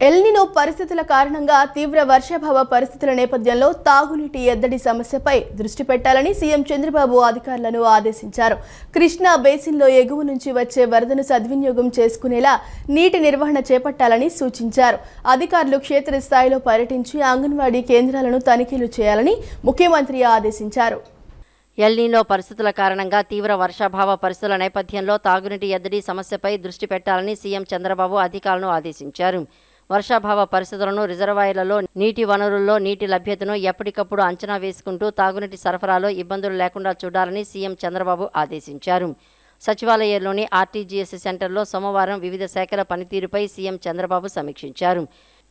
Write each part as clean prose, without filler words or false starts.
El Niño పరిస్థితుల కారణంగా తీవ్ర వర్షాభావ పరిస్థితుల నేపథ్యంలో తాగునీటి ఎద్దడి సమస్యపై దృష్టి పెట్టాలని సీఎం చంద్రబాబు అధికారులను ఆదేశించారు. కృష్ణా బేసిన్లో ఎగువ నుంచి వచ్చే వరదను సద్వినియోగం చేసుకునేలా నీటి నిర్వహణ చేపట్టాలని సూచించారు. అధికారులు క్షేత్రస్థాయిలో పర్యటించి అంగన్వాడీ కేంద్రాలను తనిఖీలు చేయాలని ముఖ్యమంత్రి ఆదేశించారు. ఎల్నినో పరిస్థితుల కారణంగా తీవ్ర వర్షాభావ పరిస్థితుల నేపథ్యంలో తాగునీటి ఎద్దడి సమస్యపై దృష్టి పెట్టాలని సీఎం చంద్రబాబు అధికారులను ఆదేశించారు. వర్షాభావ పరిస్థితులను, రిజర్వాయర్లలో నీటి వనరుల్లో నీటి లభ్యతను ఎప్పటికప్పుడు అంచనా వేసుకుంటూ తాగునీటి సరఫరాలో ఇబ్బందులు లేకుండా చూడాలని సీఎం చంద్రబాబు ఆదేశించారు. సచివాలయంలోని ఆర్టీజీఎస్ సెంటర్లో సోమవారం వివిధ శాఖల పనితీరుపై సీఎం చంద్రబాబు సమీక్షించారు.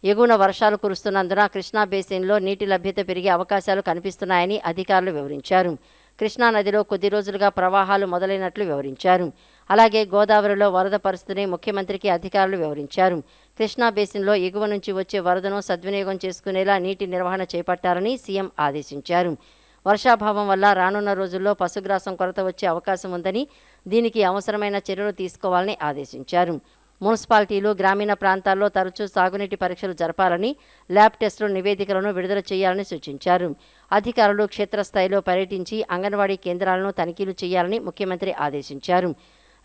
ఎగువన వర్షాలు కురుస్తున్నందున కృష్ణా బేసిన్లో నీటి లభ్యత పెరిగే అవకాశాలు కనిపిస్తున్నాయని అధికారులు వివరించారు. కృష్ణా నదిలో కొద్ది రోజులుగా ప్రవాహాలు మొదలైనట్లు వివరించారు. అలాగే గోదావరిలో వరద పరిస్థితిని ముఖ్యమంత్రికి అధికారులు వివరించారు. కృష్ణా బేసిన్లో ఎగువ నుంచి వచ్చే వరదను సద్వినియోగం చేసుకునేలా నీటి నిర్వహణ చేపట్టాలని సీఎం ఆదేశించారు. వర్షాభావం వల్ల రానున్న రోజుల్లో పశుగ్రాసం కొరత వచ్చే అవకాశం ఉందని, దీనికి అవసరమైన చర్యలు తీసుకోవాలని ఆదేశించారు. మున్సిపాలిటీలు, గ్రామీణ ప్రాంతాల్లో తరచూ సాగునీటి పరీక్షలు జరపాలని, ల్యాబ్ టెస్టుల నివేదికలను విడుదల చేయాలని సూచించారు. అధికారులు క్షేత్రస్థాయిలో పర్యటించి అంగన్వాడీ కేంద్రాలను తనిఖీలు చేయాలని ముఖ్యమంత్రి ఆదేశించారు.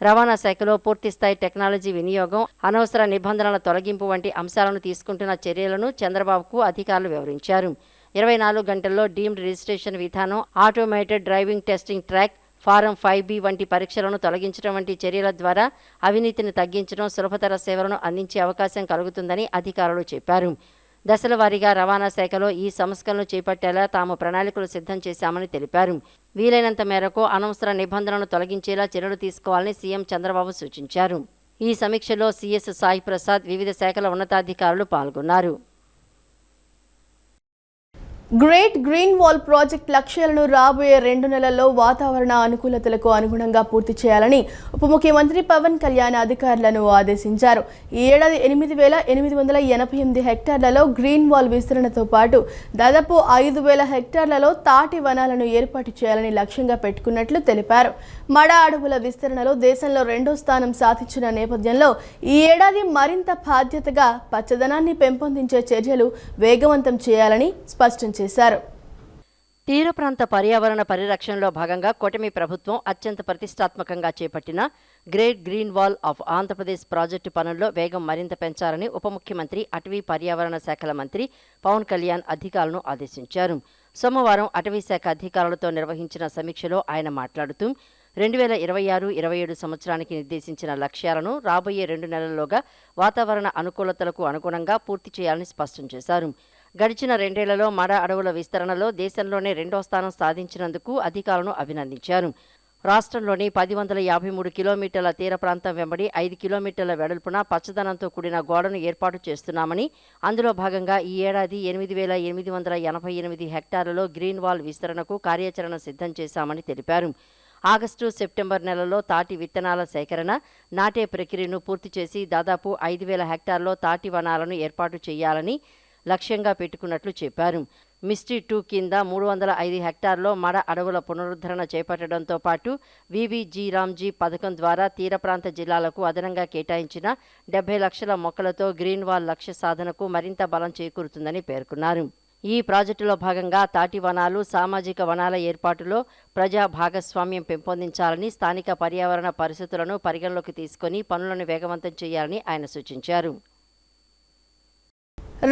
రవాణా శాఖలో పూర్తిస్థాయి టెక్నాలజీ వినియోగం, అనవసర నిబంధనల తొలగింపు వంటి అంశాలను తీసుకుంటున్న చర్యలను చంద్రబాబుకు అధికారులు వివరించారు. 24 గంటల్లో డీమ్డ్ రిజిస్ట్రేషన్ విధానం, automated driving testing track, form 5B వంటి పరీక్షలను తొలగించడం వంటి చర్యల ద్వారా అవినీతిని తగ్గించడం, సులభతర సేవలను అందించే అవకాశం కలుగుతుందని అధికారులు చెప్పారు. దశల వారీగా రవాణా శాఖలో ఈ సంస్కరణలు చేపట్టేలా తాము ప్రణాళికలు సిద్ధం చేశామని తెలిపారు. వీలైనంత మేరకు అనవసర నిబంధనలను తొలగించేలా చర్యలు తీసుకోవాలని సీఎం చంద్రబాబు సూచించారు. ఈ సమీక్షలో సీఎస్ సాయి ప్రసాద్, వివిధ శాఖల ఉన్నతాధికారులు పాల్గొన్నారు. గ్రేట్ గ్రీన్ వాల్ ప్రాజెక్ట్ లక్ష్యాలను రాబోయే 2 నెలల్లో వాతావరణ అనుకూలతలకు అనుగుణంగా పూర్తి చేయాలని ఉప ముఖ్యమంత్రి పవన్ కళ్యాణ్ అధికారులను ఆదేశించారు. ఈ ఏడాది 8,888 హెక్టార్లలో గ్రీన్ వాల్ విస్తరణతో పాటు దాదాపు 5,000 హెక్టార్లలో తాటి వనాలను ఏర్పాటు చేయాలని లక్ష్యంగా పెట్టుకున్నట్లు తెలిపారు. మడ అడవుల విస్తరణలో దేశంలో 2వ స్థానం సాధించిన నేపథ్యంలో ఈ ఏడాది మరింత బాధ్యతగా పచ్చదనాన్ని పెంపొందించే చర్యలు వేగవంతం చేయాలని స్పష్టం చేశారు. తీర ప్రాంత పర్యావరణ పరిరక్షణలో భాగంగా కూటమి ప్రభుత్వం అత్యంత ప్రతిష్టాత్మకంగా చేపట్టిన great green wall of Andhra Pradesh project పనుల్లో వేగం మరింత పెంచాలని ఉప ముఖ్యమంత్రి, అటవీ పర్యావరణ శాఖల మంత్రి పవన్ కళ్యాణ్ అధికారులను ఆదేశించారు. సోమవారం అటవీ శాఖ అధికారులతో నిర్వహించిన సమీక్షలో ఆయన మాట్లాడుతూ 2026-27 సంవత్సరానికి నిర్దేశించిన లక్ష్యాలను రాబోయే 2 నెలల్లోగా వాతావరణ అనుకూలతలకు అనుగుణంగా పూర్తి చేయాలని స్పష్టం చేశారు. గడిచిన 2 ఏళ్లలో మడ అడవుల విస్తరణలో దేశంలోనే 2వ స్థానం సాధించినందుకు అధికారులను అభినందించారు. రాష్ట్రంలోని 1,053 కిలోమీటర్ల తీర ప్రాంతం వెంబడి 5 కిలోమీటర్ల వెడల్పున పచ్చదనంతో కూడిన గోడను ఏర్పాటు చేస్తున్నామని, అందులో భాగంగా ఈ ఏడాది 8,888 హెక్టార్లలో గ్రీన్ వాల్ విస్తరణకు కార్యాచరణ సిద్ధం చేశామని తెలిపారు. ఆగస్టు, సెప్టెంబర్ నెలలో తాటి విత్తనాల సేకరణ, నాటే ప్రక్రియను పూర్తి చేసి దాదాపు 5,000 హెక్టార్లో తాటి వనాలను ఏర్పాటు చేయాలని లక్ష్యంగా పెట్టుకున్నట్లు చెప్పారు. మిస్టీ 2 కింద 305 హెక్టార్లో మడ అడవుల పునరుద్ధరణ చేపట్టడంతో పాటు విబిజీ-రామ్జీ పథకం ద్వారా తీర ప్రాంత జిల్లాలకు అదనంగా కేటాయించిన 70 లక్షల మొక్కలతో గ్రీన్ వాల్ లక్ష్య సాధనకు మరింత బలం చేకూరుతుందని పేర్కొన్నారు. ఈ ప్రాజెక్టులో భాగంగా తాటి వనాలు, సామాజిక వనాల ఏర్పాటులో ప్రజా భాగస్వామ్యం పెంపొందించాలని, స్థానిక పర్యావరణ పరిస్థితులను పరిగణలోకి తీసుకొని పనులను వేగవంతం చేయాలని ఆయన సూచించారు.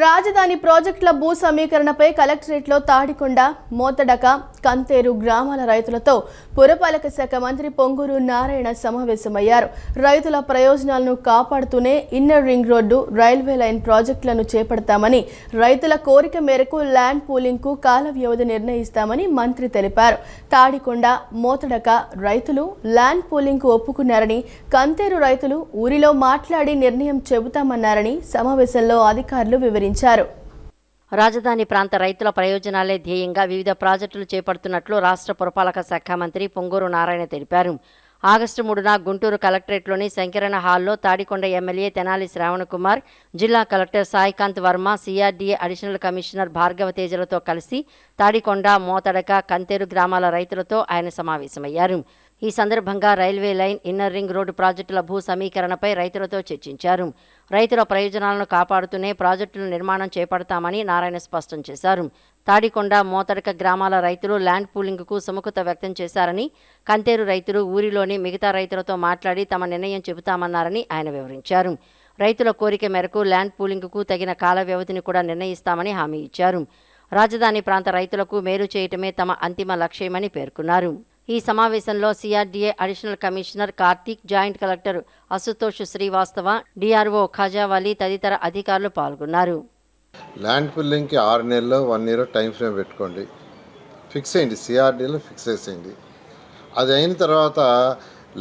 రాజధాని ప్రాజెక్టుల భూ సమీకరణపై కలెక్టరేట్లో తాడికొండ, మోతడక, కంతేరు గ్రామాల రైతులతో పురపాలక శాఖ మంత్రి పొంగూరు నారాయణ సమావేశమయ్యారు. రైతుల ప్రయోజనాలను కాపాడుతూనే inner ring road, railway line ప్రాజెక్టులను చేపడతామని, రైతుల కోరిక మేరకు ల్యాండ్ పూలింగ్కు కాల వ్యవధి నిర్ణయిస్తామని మంత్రి తెలిపారు. తాడికొండ, మోతడక రైతులు ల్యాండ్ పూలింగ్కు ఒప్పుకున్నారని, కంతేరు రైతులు ఊరిలో మాట్లాడి నిర్ణయం చెబుతామన్నారని సమావేశంలో అధికారులు వివరించారు. రాజధాని ప్రాంత రైతుల ప్రయోజనాలే ధ్యేయంగా వివిధ ప్రాజెక్టులు చేపడుతున్నట్లు రాష్ట్ర పురపాలక శాఖ మంత్రి పొంగూరు నారాయణ తెలిపారు. ఆగస్టు 3న గుంటూరు కలెక్టరేట్లోని శంకరణ హాల్లో తాడికొండ ఎమ్మెల్యే తెనాలి శ్రావణకుమార్, జిల్లా collector Saikanth Varma, CRDA additional commissioner Bhargava తేజలతో కలిసి తాడికొండ, మోతడక, కంతేరు గ్రామాల రైతులతో ఆయన సమావేశమయ్యారు. ఈ సందర్భంగా railway line, inner ring road ప్రాజెక్టుల భూ సమీకరణపై రైతులతో చర్చించారు. రైతుల ప్రయోజనాలను కాపాడుతూనే ప్రాజెక్టుల నిర్మాణం చేపడతామని నారాయణ స్పష్టం చేశారు. తాడికొండ, మోతడక గ్రామాల రైతులు ల్యాండ్ పూలింగ్కు సుముఖత వ్యక్తం చేశారని, కంతేరు రైతులు ఊరిలోని మిగతా రైతులతో మాట్లాడి తమ నిర్ణయం చెబుతామన్నారని ఆయన వివరించారు. రైతుల కోరిక మేరకు ల్యాండ్ పూలింగ్కు తగిన కాల వ్యవధిని కూడా నిర్ణయిస్తామని హామీ ఇచ్చారు. రాజధాని ప్రాంత రైతులకు మేలు చేయటమే తమ అంతిమ లక్ష్యమని పేర్కొన్నారు. ఈ సమావేశంలో CRDA additional commissioner Karthik, joint collector Ashutosh Srivastava, DRO Khajavali తదితర అధికారులు పాల్గొన్నారు. ల్యాండ్ పుల్లింగ్కి 6 నెలల్లో 1 ఇయర్ టైం ఫ్రేమ్ పెట్టుకోండి, ఫిక్స్ అయ్యింది, సిఆర్డీలో ఫిక్స్ చేసేయండి. అది అయిన తర్వాత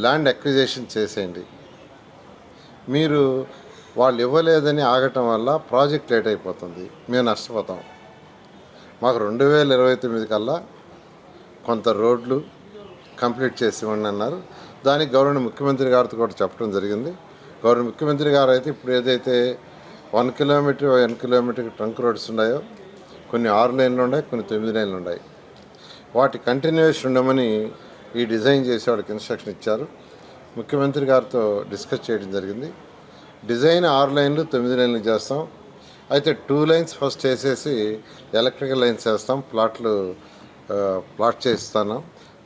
ల్యాండ్ అక్విజిషన్ చేసేయండి. మీరు వాళ్ళు ఇవ్వలేదని ఆగటం వల్ల ప్రాజెక్ట్ లేట్ అయిపోతుంది, మేము నష్టపోతాం. మాకు 2029 కల్లా కొంత రోడ్లు కంప్లీట్ చేసి ఇవ్వండి అన్నారు. దానికి గౌరవ ముఖ్యమంత్రి గారితో కూడా చెప్పడం జరిగింది. గౌరవ ముఖ్యమంత్రి గారు అయితే ఇప్పుడు ఏదైతే 1 కిలోమీటర్ ట్రంక్ రోడ్స్ ఉన్నాయో, కొన్ని 6 లైన్లు ఉన్నాయి, కొన్ని 9 లైన్లు ఉన్నాయి. వాటి కంటిన్యూషన్ ఉండమని ఈ డిజైన్ చేసి వాడికి ఇన్స్ట్రక్షన్ ఇచ్చారు. ముఖ్యమంత్రి గారితో డిస్కస్ చేయడం జరిగింది. డిజైన్ 6 లైన్లు 9 లైన్లు చేస్తాం. అయితే 2 లైన్స్ ఫస్ట్ వేసేసి ఎలక్ట్రికల్ లైన్స్ వేస్తాం, ప్లాట్ చేస్తాను.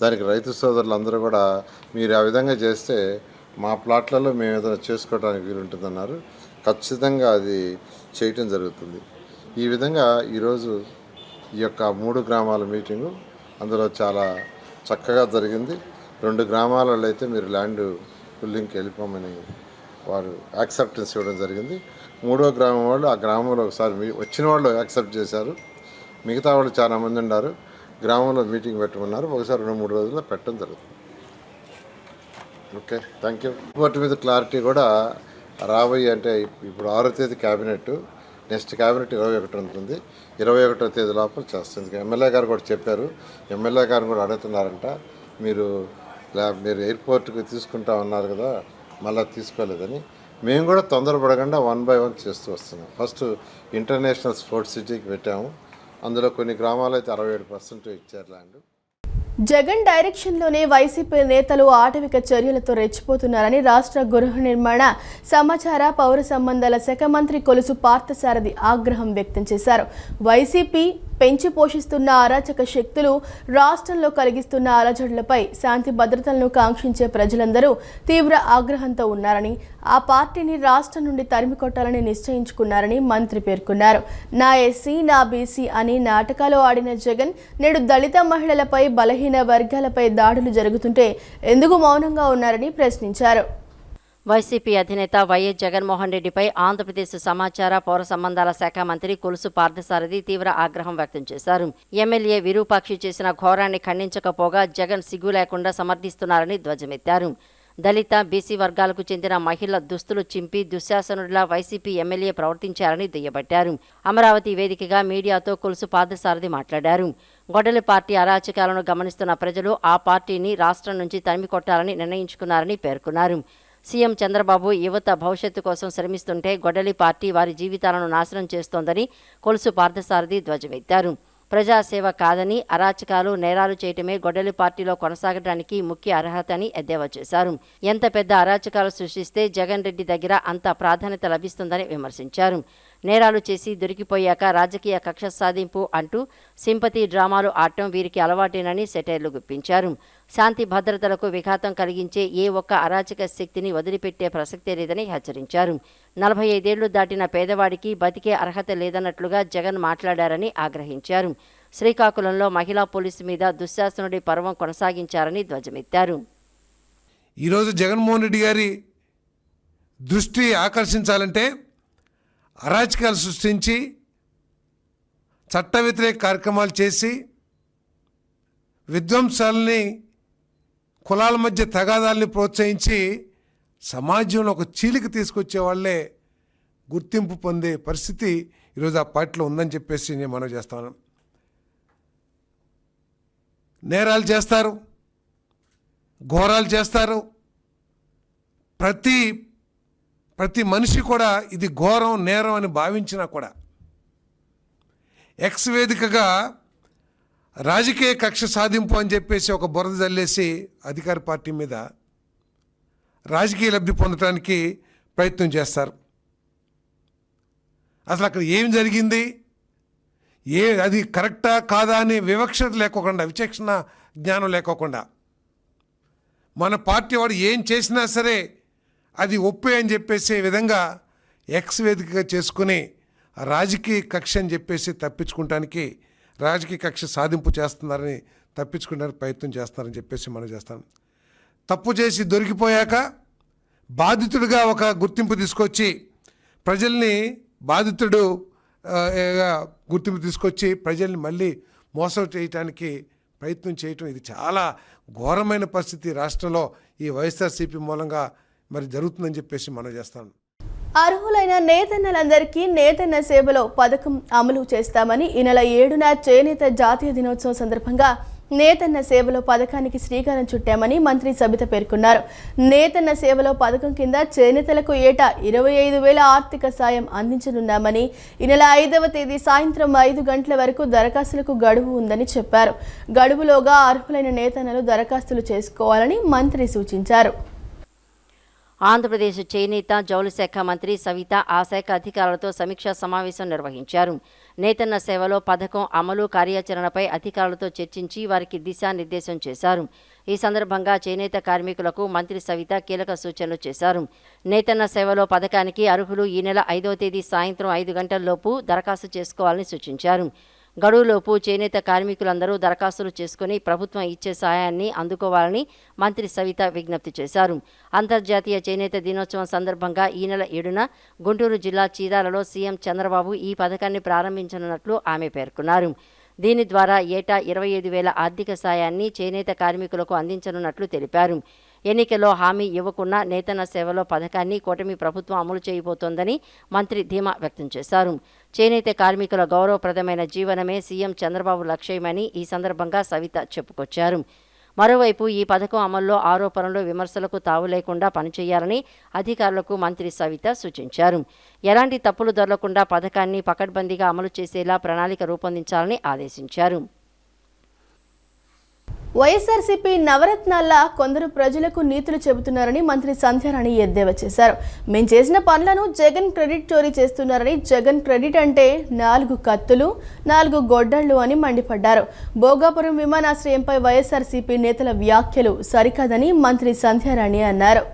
దానికి రైతు సోదరులు అందరూ కూడా మీరు ఆ విధంగా చేస్తే మా ప్లాట్లలో మేము ఏదైనా చేసుకోవడానికి వీలుంటుందన్నారు. ఖచ్చితంగా అది చేయటం జరుగుతుంది. ఈ విధంగా ఈరోజు ఈ యొక్క 3 గ్రామాల మీటింగు అందులో చాలా చక్కగా జరిగింది. 2 గ్రామాలలో అయితే మీరు ల్యాండ్ పుల్లింగ్కి వెళ్ళిపోమని వారు యాక్సెప్టెన్స్ ఇవ్వడం జరిగింది. 3వ గ్రామం వాళ్ళు ఆ గ్రామంలో ఒకసారి వచ్చిన వాళ్ళు యాక్సెప్ట్ చేశారు. మిగతా వాళ్ళు చాలామంది ఉన్నారు. గ్రామంలో మీటింగ్ పెట్టమన్నారు. ఒకసారి 2-3 రోజుల్లో పెట్టడం జరుగుతుంది. Okay, thank you. వాటి మీద క్లారిటీ కూడా రాబోయే, అంటే ఇప్పుడు 6వ తేదీ క్యాబినెట్, నెక్స్ట్ క్యాబినెట్ 21 ఉంటుంది. 21వ తేదీ లోపల చేస్తుంది. ఎమ్మెల్యే గారు కూడా చెప్పారు. ఎమ్మెల్యే గారిని కూడా అడుగుతున్నారంట, మీరు ఎయిర్పోర్ట్కి తీసుకుంటా ఉన్నారు కదా, మళ్ళీ తీసుకోలేదని. మేము కూడా తొందరపడకుండా 1 by 1 చేస్తూ వస్తున్నాం. ఫస్ట్ ఇంటర్నేషనల్ స్పోర్ట్స్ సిటీకి పెట్టాము. అందులో కొన్ని గ్రామాలు అయితే 67% ఇచ్చారు ల్యాండ్. జగన్ డైరెక్షన్లోనే వైసీపీ నేతలు ఆటవిక చర్యలతో రెచ్చిపోతున్నారని రాష్ట్ర గృహ నిర్మాణ, సమాచార, పౌర సంబంధాల శాఖ మంత్రి కొలుసు పార్థసారథి ఆగ్రహం వ్యక్తం చేశారు. వైసీపీ పెంచి పోషిస్తున్న అరాచక శక్తులు రాష్ట్రంలో కలిగిస్తున్న అలజడులపై శాంతి భద్రతలను కాంక్షించే ప్రజలందరూ తీవ్ర ఆగ్రహంతో ఉన్నారని, ఆ పార్టీని రాష్ట్రం నుండి తరిమికొట్టాలని నిశ్చయించుకున్నారని మంత్రి పేర్కొన్నారు. నా ఎస్సీ, నా బీసీ అని నాటకాలు ఆడిన జగన్ నేడు దళిత మహిళలపై, బలహీన వర్గాలపై దాడులు జరుగుతుంటే ఎందుకు మౌనంగా ఉన్నారని ప్రశ్నించారు. వైసీపీ అధినేత వైఎస్ జగన్మోహన్ రెడ్డిపై ఆంధ్రప్రదేశ్ సమాచార, పౌర సంబంధాల శాఖ మంత్రి కొలుసు పార్థసారథి తీవ్ర ఆగ్రహం వ్యక్తం చేశారు. ఎమ్మెల్యే విరూపాక్షి చేసిన ఘోరాన్ని ఖండించకపోగా జగన్ సిగ్గు లేకుండా సమర్థిస్తున్నారని ధ్వజమెత్తారు. దళిత, బీసీ వర్గాలకు చెందిన మహిళల దుస్తులు చింపి దుశ్శాసనుడిలా వైసీపీ ఎమ్మెల్యే ప్రవర్తించారని దుయ్యబట్టారు. అమరావతి వేదికగా మీడియాతో కొలుసు పార్థసారథి మాట్లాడారు. గొడ్డలి పార్టీ అరాచకాలను గమనిస్తున్న ప్రజలు ఆ పార్టీని రాష్ట్రం నుంచి తరిమికొట్టాలని నిర్ణయించుకున్నారని పేర్కొన్నారు. సీఎం చంద్రబాబు యువత భవిష్యత్తు కోసం శ్రమిస్తుంటే గొడ్డలి పార్టీ వారి జీవితాలను నాశనం చేస్తోందని కొలుసు పార్థసారథి ధ్వజమెత్తారు. ప్రజాసేవ కాదని, అరాచకాలు, నేరాలు చేయటమే గొడ్డలి పార్టీలో కొనసాగడానికి ముఖ్య అర్హత అని ఎద్దేవా చేశారు. ఎంత పెద్ద అరాచకాలు సృష్టిస్తే జగన్ రెడ్డి దగ్గర అంత ప్రాధాన్యత లభిస్తుందని విమర్శించారు. నేరాలు చేసి దొరికిపోయాక రాజకీయ కక్ష సాధింపు అంటూ సింపతి డ్రామాలు ఆడటం వీరికి అలవాటేనని సెటైర్లు గుప్పించారు. శాంతి భద్రతలకు విఘాతం కలిగించే ఏ ఒక్క అరాచక శక్తిని వదిలిపెట్టే ప్రసక్తే లేదని హెచ్చరించారు. 45 ఏళ్లు దాటిన పేదవాడికి బతికే అర్హత లేదన్నట్లుగా జగన్ మాట్లాడారని ఆగ్రహించారు. శ్రీకాకుళంలో మహిళా పోలీసు మీద దుశ్శాసనుడి పర్వం కొనసాగించారని ధ్వజమెత్తారు. ఈరోజు జగన్మోహన్ రెడ్డి గారి దృష్టి ఆకర్షించాలంటే అరాచకాలు సృష్టించి చట్ట వ్యతిరేక కార్యక్రమాలు చేసి విధ్వంసాలని, కులాల మధ్య తగాదాలని ప్రోత్సహించి సమాజంలో ఒక చీలిక తీసుకొచ్చే వాళ్ళే గుర్తింపు పొందే పరిస్థితి ఈరోజు ఆ పార్టీలో ఉందని చెప్పేసి నేను మనవి చేస్తాను. నేరాలు చేస్తారు, ఘోరాలు చేస్తారు. ప్రతి మనిషి కూడా ఇది ఘోరం, నేరం అని భావించినా కూడా ఎక్స్ వేదికగా రాజకీయ కక్ష సాధింపు అని చెప్పేసి ఒక బురద జల్లేసి అధికార పార్టీ మీద రాజకీయ లబ్ధి పొందడానికి ప్రయత్నం చేస్తారు. అసలు అక్కడ ఏం జరిగింది, అది కరెక్టా కాదా అనే వివక్షత లేకోకుండా, విచక్షణ జ్ఞానం లేకోకుండా మన పార్టీ వాడు ఏం చేసినా సరే అది ఒప్పే అని చెప్పేసే విధంగా ఎక్స్ వేదికగా చేసుకుని రాజకీయ కక్ష అని చెప్పేసి తప్పించుకుంటానికి, రాజకీయ కక్ష సాధింపు చేస్తున్నారని తప్పించుకోవడానికి ప్రయత్నం చేస్తున్నారని చెప్పేసి మనం చేస్తాం. తప్పు చేసి దొరికిపోయాక బాధితుడిగా ఒక గుర్తింపు తీసుకొచ్చి ప్రజల్ని బాధితుడు గుర్తింపు తీసుకొచ్చి ప్రజల్ని మళ్ళీ మోసం చేయటానికి ప్రయత్నం చేయటం, ఇది చాలా ఘోరమైన పరిస్థితి రాష్ట్రంలో ఈ వైఎస్ఆర్సీపీ మూలంగా మరి జరుగుతుందని చెప్పేసి మనం చేస్తాం. అర్హులైన నేతన్నలందరికీ నేతన్న సేవలో పథకం అమలు చేస్తామని ఈ నెల 7న చేనేత జాతీయ దినోత్సవం సందర్భంగా నేతన్న సేవలో పథకానికి శ్రీకారం చుట్టామని మంత్రి సబిత పేర్కొన్నారు. నేతన్న సేవలో పథకం కింద చేనేతలకు ఏటా 25,000 ఆర్థిక సాయం అందించనున్నామని, ఈ నెల 5వ తేదీ సాయంత్రం 5 గంటల వరకు దరఖాస్తులకు గడువు ఉందని చెప్పారు. గడువులోగా అర్హులైన నేతన్నలు దరఖాస్తులు చేసుకోవాలని మంత్రి సూచించారు. ఆంధ్రప్రదేశ్ చేనేత జౌళి శాఖ మంత్రి సవిత ఆ శాఖ అధికారులతో సమీక్షా సమావేశం నిర్వహించారు. నేతన్న సేవలో పథకం అమలు కార్యాచరణపై అధికారులతో చర్చించి వారికి దిశానిర్దేశం చేశారు. ఈ సందర్భంగా చేనేత కార్మికులకు మంత్రి సవిత కీలక సూచనలు చేశారు. నేతన్న సేవలో పథకానికి అర్హులు ఈ నెల 5వ తేదీ సాయంత్రం 5 గంటల్లోపు దరఖాస్తు చేసుకోవాలని సూచించారు. గడువులోపు చేనేత కార్మికులందరూ దరఖాస్తులు చేసుకుని ప్రభుత్వం ఇచ్చే సహాయాన్ని అందుకోవాలని మంత్రి సవిత విజ్ఞప్తి చేశారు. అంతర్జాతీయ చేనేత దినోత్సవం సందర్భంగా ఈ నెల 7న గుంటూరు జిల్లా చీరాలలో సీఎం చంద్రబాబు ఈ పథకాన్ని ప్రారంభించనున్నట్లు ఆమె పేర్కొన్నారు. దీని ద్వారా ఏటా 25,000 ఆర్థిక సాయాన్ని చేనేత కార్మికులకు అందించనున్నట్లు తెలిపారు. ఎన్నికల్లో హామీ ఇవ్వకుండా నేతన్న సేవలో పథకాన్ని కూటమి ప్రభుత్వం అమలు చేయబోతోందని మంత్రి ధీమా వ్యక్తం చేశారు. చేనేత కార్మికుల గౌరవప్రదమైన జీవనమే సీఎం చంద్రబాబు లక్ష్యమని ఈ సందర్భంగా సవిత చెప్పుకొచ్చారు. మరోవైపు ఈ పథకం అమల్లో ఆరోపణలు, విమర్శలకు తావు లేకుండా పనిచేయాలని అధికారులకు మంత్రి సవిత సూచించారు. ఎలాంటి తప్పులు దొరలకుండా పథకాన్ని పకడ్బందీగా అమలు చేసేలా ప్రణాళిక రూపొందించాలని ఆదేశించారు. వైఎస్ఆర్సీపీ నవరత్నాల్లా కొందరు ప్రజలకు నీతులు చెబుతున్నారని మంత్రి సంధ్యారాణి ఎద్దేవా చేశారు. మేం చేసిన పనులను జగన్ క్రెడిట్ చోరీ చేస్తున్నారని, జగన్ క్రెడిట్ అంటే 4 కత్తులు 4 గొడ్డళ్లు అని మండిపడ్డారు. భోగాపురం విమానాశ్రయంపై వైఎస్ఆర్సీపీ నేతల వ్యాఖ్యలు సరికాదని మంత్రి సంధ్యారాణి అన్నారు.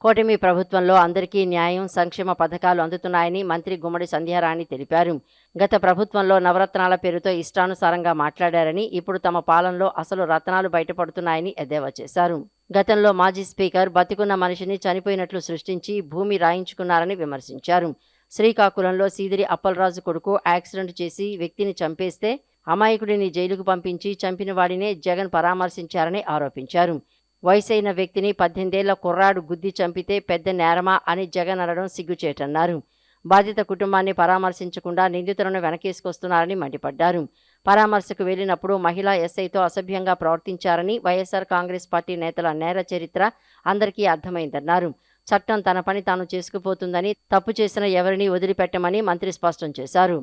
కూటమి ప్రభుత్వంలో అందరికీ న్యాయం, సంక్షేమ పథకాలు అందుతున్నాయని మంత్రి గుమ్మడి సంధ్యారాణి తెలిపారు. గత ప్రభుత్వంలో నవరత్నాల పేరుతో ఇష్టానుసారంగా మాట్లాడారని, ఇప్పుడు తమ పాలనలో అసలు రత్నాలు బయటపడుతున్నాయని ఎద్దేవా చేశారు. గతంలో మాజీ స్పీకర్ బతికున్న మనిషిని చనిపోయినట్లు సృష్టించి భూమి రాయించుకున్నారని విమర్శించారు. శ్రీకాకుళంలో సీదిరి అప్పలరాజు కొడుకు యాక్సిడెంట్ చేసి వ్యక్తిని చంపేస్తే అమాయకుడిని జైలుకు పంపించి చంపిన వాడినే జగన్ పరామర్శించారని ఆరోపించారు. వయసైన వ్యక్తిని 18 ఏళ్ల కుర్రాడు గుద్ది చంపితే పెద్ద నేరమా అని జగన్ అనడం సిగ్గుచేటన్నారు. బాధిత కుటుంబాన్ని పరామర్శించకుండా నిందితులను వెనకేసుకొస్తున్నారని మండిపడ్డారు. పరామర్శకు వెళ్లినప్పుడు మహిళా ఎస్ఐతో అసభ్యంగా ప్రవర్తించారని, వైఎస్ఆర్ కాంగ్రెస్ పార్టీ నేతల నేర చరిత్ర అందరికీ అర్థమైందన్నారు. చట్టం తన పని తాను చేసుకుపోతుందని, తప్పు చేసిన ఎవరిని వదిలిపెట్టమని మంత్రి స్పష్టం చేశారు.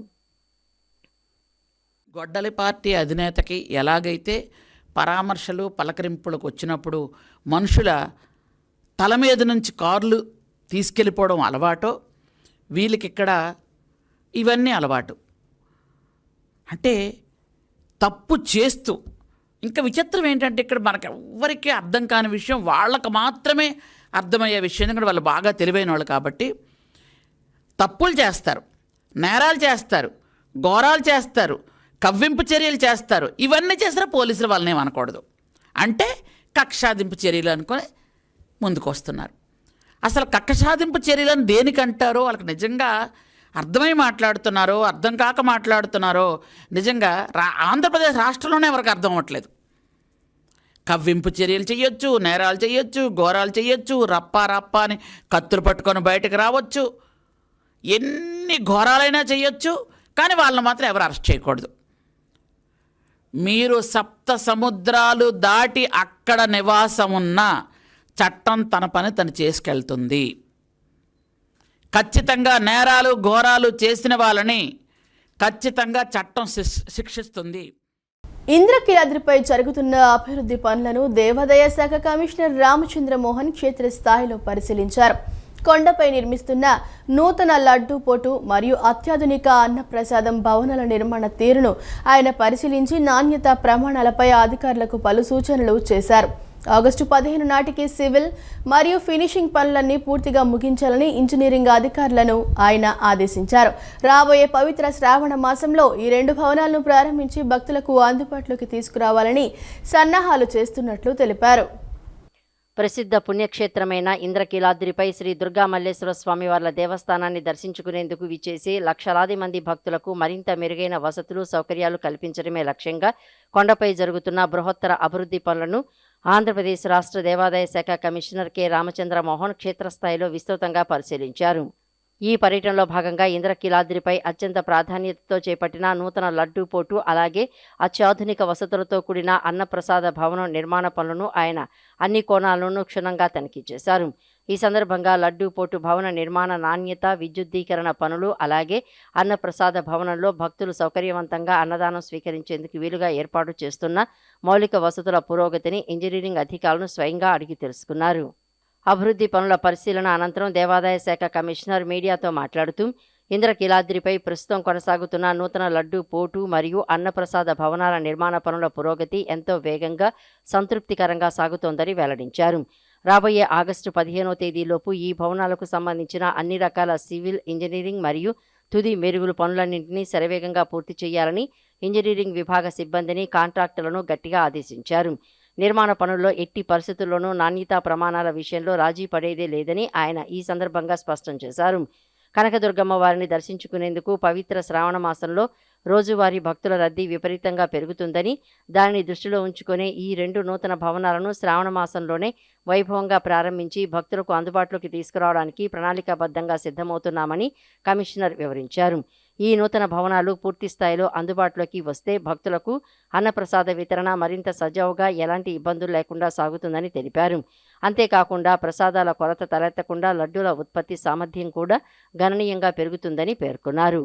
గొడ్డలి పార్టీ అధినేతకి ఎలాగైతే పరామర్శలు, పలకరింపులకు వచ్చినప్పుడు మనుషుల తల మీద నుంచి కార్లు తీసుకెళ్ళిపోవడం అలవాటో, వీళ్ళకిక్కడ ఇవన్నీ అలవాటు. అంటే తప్పు చేస్తూ, ఇంకా విచిత్రం ఏంటంటే ఇక్కడ మనకు ఎవ్వరికీ అర్థం కాని విషయం వాళ్ళకు మాత్రమే అర్థమయ్యే విషయం. ఎందుకంటే వాళ్ళు బాగా తెలివైన వాళ్ళు కాబట్టి తప్పులు చేస్తారు, నేరాలు చేస్తారు, ఘోరాలు చేస్తారు, కవ్వింపు చర్యలు చేస్తారు. ఇవన్నీ చేసినా పోలీసులు వాళ్ళని ఏమనకూడదు అంటే కక్షాదింపు చర్యలు అనుకొని ముందుకు వస్తున్నారు. అసలు కక్షాదింపు చర్యలను దేనికంటారో వాళ్ళకి నిజంగా అర్థమై మాట్లాడుతున్నారో అర్థం కాక మాట్లాడుతున్నారో నిజంగా ఆంధ్రప్రదేశ్ రాష్ట్రంలోనే ఎవరికి అర్థం అవ్వట్లేదు. కవ్వింపు చర్యలు చేయొచ్చు, నేరాలు చేయొచ్చు, ఘోరాలు చేయొచ్చు, రప్ప అని కత్తులు పట్టుకొని బయటకు రావచ్చు, ఎన్ని ఘోరాలైనా చేయొచ్చు. కానీ వాళ్ళని మాత్రం ఎవరు అరెస్ట్ చేయకూడదు. మీరు 7 సముద్రాలు దాటి అక్కడ నివాసం ఉన్న చట్టం తన పని తను చేసుకెళ్తుంది. ఖచ్చితంగా నేరాలు ఘోరాలు చేసిన వాళ్ళని ఖచ్చితంగా చట్టం శిక్షిస్తుంది. ఇంద్రకీలాద్రిపై జరుగుతున్న అభివృద్ధి పనులను దేవాదాయ శాఖ కమిషనర్ రామచంద్రమోహన్ క్షేత్రస్థాయిలో పరిశీలించారు. కొండపై నిర్మిస్తున్న నూతన లడ్డూ పోటు మరియు అత్యాధునిక అన్నప్రసాదం భవనాల నిర్మాణ తీరును ఆయన పరిశీలించి నాణ్యత ప్రమాణాలపై అధికారులకు పలు సూచనలు చేశారు. ఆగస్టు 15 నాటికి సివిల్ మరియు ఫినిషింగ్ పనులన్నీ పూర్తిగా ముగించాలని ఇంజనీరింగ్ అధికారులను ఆయన ఆదేశించారు. రాబోయే పవిత్ర శ్రావణ మాసంలో ఈ 2 భవనాలను ప్రారంభించి భక్తులకు అందుబాటులోకి తీసుకురావాలని సన్నాహాలు చేస్తున్నట్లు తెలిపారు. ప్రసిద్ధ పుణ్యక్షేత్రమైన ఇంద్రకీలాద్రిపై శ్రీ దుర్గా మల్లేశ్వర స్వామివార్ల దేవస్థానాన్ని దర్శించుకునేందుకు విచ్చేసి లక్షలాది మంది భక్తులకు మరింత మెరుగైన వసతులు సౌకర్యాలు కల్పించడమే లక్ష్యంగా కొండపై జరుగుతున్న బృహత్తర అభివృద్ధి పనులను ఆంధ్రప్రదేశ్ రాష్ట్ర దేవాదాయ శాఖ కమిషనర్ కె రామచంద్ర మోహన్ క్షేత్రస్థాయిలో విస్తృతంగా పరిశీలించారు. ఈ పర్యటనలో భాగంగా ఇంద్రకీలాద్రిపై అత్యంత ప్రాధాన్యతతో చేపట్టిన నూతన లడ్డూ పోటు అలాగే అత్యాధునిక వసతులతో కూడిన అన్నప్రసాద భవనం నిర్మాణ పనులను ఆయన అన్ని కోణాలను క్షుణ్ణంగా తనిఖీ చేశారు. ఈ సందర్భంగా లడ్డూ పోటు భవన నిర్మాణ నాణ్యత, విద్యుద్దీకరణ పనులు అలాగే అన్నప్రసాద భవనంలో భక్తులు సౌకర్యవంతంగా అన్నదానం స్వీకరించేందుకు వీలుగా ఏర్పాటు చేస్తున్న మౌలిక వసతుల పురోగతిని ఇంజనీరింగ్ అధికారులను స్వయంగా అడిగి తెలుసుకున్నారు. అభివృద్ధి పనుల పరిశీలన అనంతరం దేవాదాయ శాఖ కమిషనర్ మీడియాతో మాట్లాడుతూ ఇంద్రకీలాద్రిపై ప్రస్తుతం కొనసాగుతున్న నూతన లడ్డూ పోటు మరియు అన్నప్రసాద భవనాల నిర్మాణ పనుల పురోగతి ఎంతో వేగంగా సంతృప్తికరంగా సాగుతోందని వెల్లడించారు. రాబోయే ఆగస్టు 15వ తేదీలోపు ఈ భవనాలకు సంబంధించిన అన్ని రకాల సివిల్, ఇంజనీరింగ్ మరియు తుది మెరుగులు పనులన్నింటినీ శరవేగంగా పూర్తి చేయాలని ఇంజనీరింగ్ విభాగ సిబ్బందిని, కాంట్రాక్టర్లను గట్టిగా ఆదేశించారు. నిర్మాణ పనుల్లో ఎట్టి పరిస్థితుల్లోనూ నాణ్యతా ప్రమాణాల విషయంలో రాజీ పడేదే లేదని ఆయన ఈ సందర్భంగా స్పష్టం చేశారు. కనకదుర్గమ్మ వారిని దర్శించుకునేందుకు పవిత్ర శ్రావణ మాసంలో రోజువారీ భక్తుల రద్దీ విపరీతంగా పెరుగుతుందని, దానిని దృష్టిలో ఉంచుకునే ఈ 2 నూతన భవనాలను శ్రావణ మాసంలోనే వైభవంగా ప్రారంభించి భక్తులకు అందుబాటులోకి తీసుకురావడానికి ప్రణాళికాబద్ధంగా సిద్ధమవుతున్నామని కమిషనర్ వివరించారు. ఈ నూతన భవనాలు పూర్తి స్థాయిలో అందుబాటులోకి వస్తే భక్తులకు అన్నప్రసాద వితరణ మరింత సజావుగా ఎలాంటి ఇబ్బందులు లేకుండా సాగుతుందని తెలిపారు. అంతేకాకుండా ప్రసాదాల కొరత తలెత్తకుండా లడ్డూల ఉత్పత్తి సామర్థ్యం కూడా గణనీయంగా పెరుగుతుందని పేర్కొన్నారు.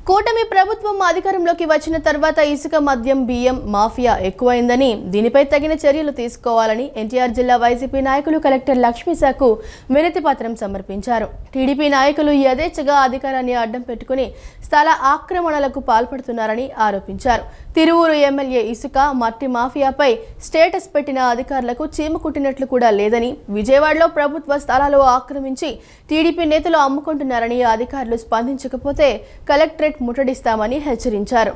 కూటమి ప్రభుత్వం అధికారంలోకి వచ్చిన తర్వాత ఇసుక, మద్యం, బియ్యం మాఫియా ఎక్కువైందని, దీనిపై తగిన చర్యలు తీసుకోవాలని ఎన్టీఆర్ జిల్లా వైసీపీ నాయకులు కలెక్టర్ లక్ష్మీశాఖకు వినతి పత్రం సమర్పించారు. టీడీపీ నాయకులు యథేచ్ఛగా అధికారాన్ని అడ్డం పెట్టుకుని స్థల ఆక్రమణలకు పాల్పడుతున్నారని ఆరోపించారు. తిరువూరు ఎమ్మెల్యే ఇసుక, మట్టి మాఫియాపై స్టేటస్ పెట్టిన అధికారులకు చీమ కుట్టినట్లు కూడా లేదని, విజయవాడలో ప్రభుత్వ స్థలాలు ఆక్రమించి టీడీపీ నేతలు అమ్ముకుంటున్నారని అధికారులు స్పందించకపోతే కలెక్టరేట్ ముట్టడిస్తామని హెచ్చరించారు.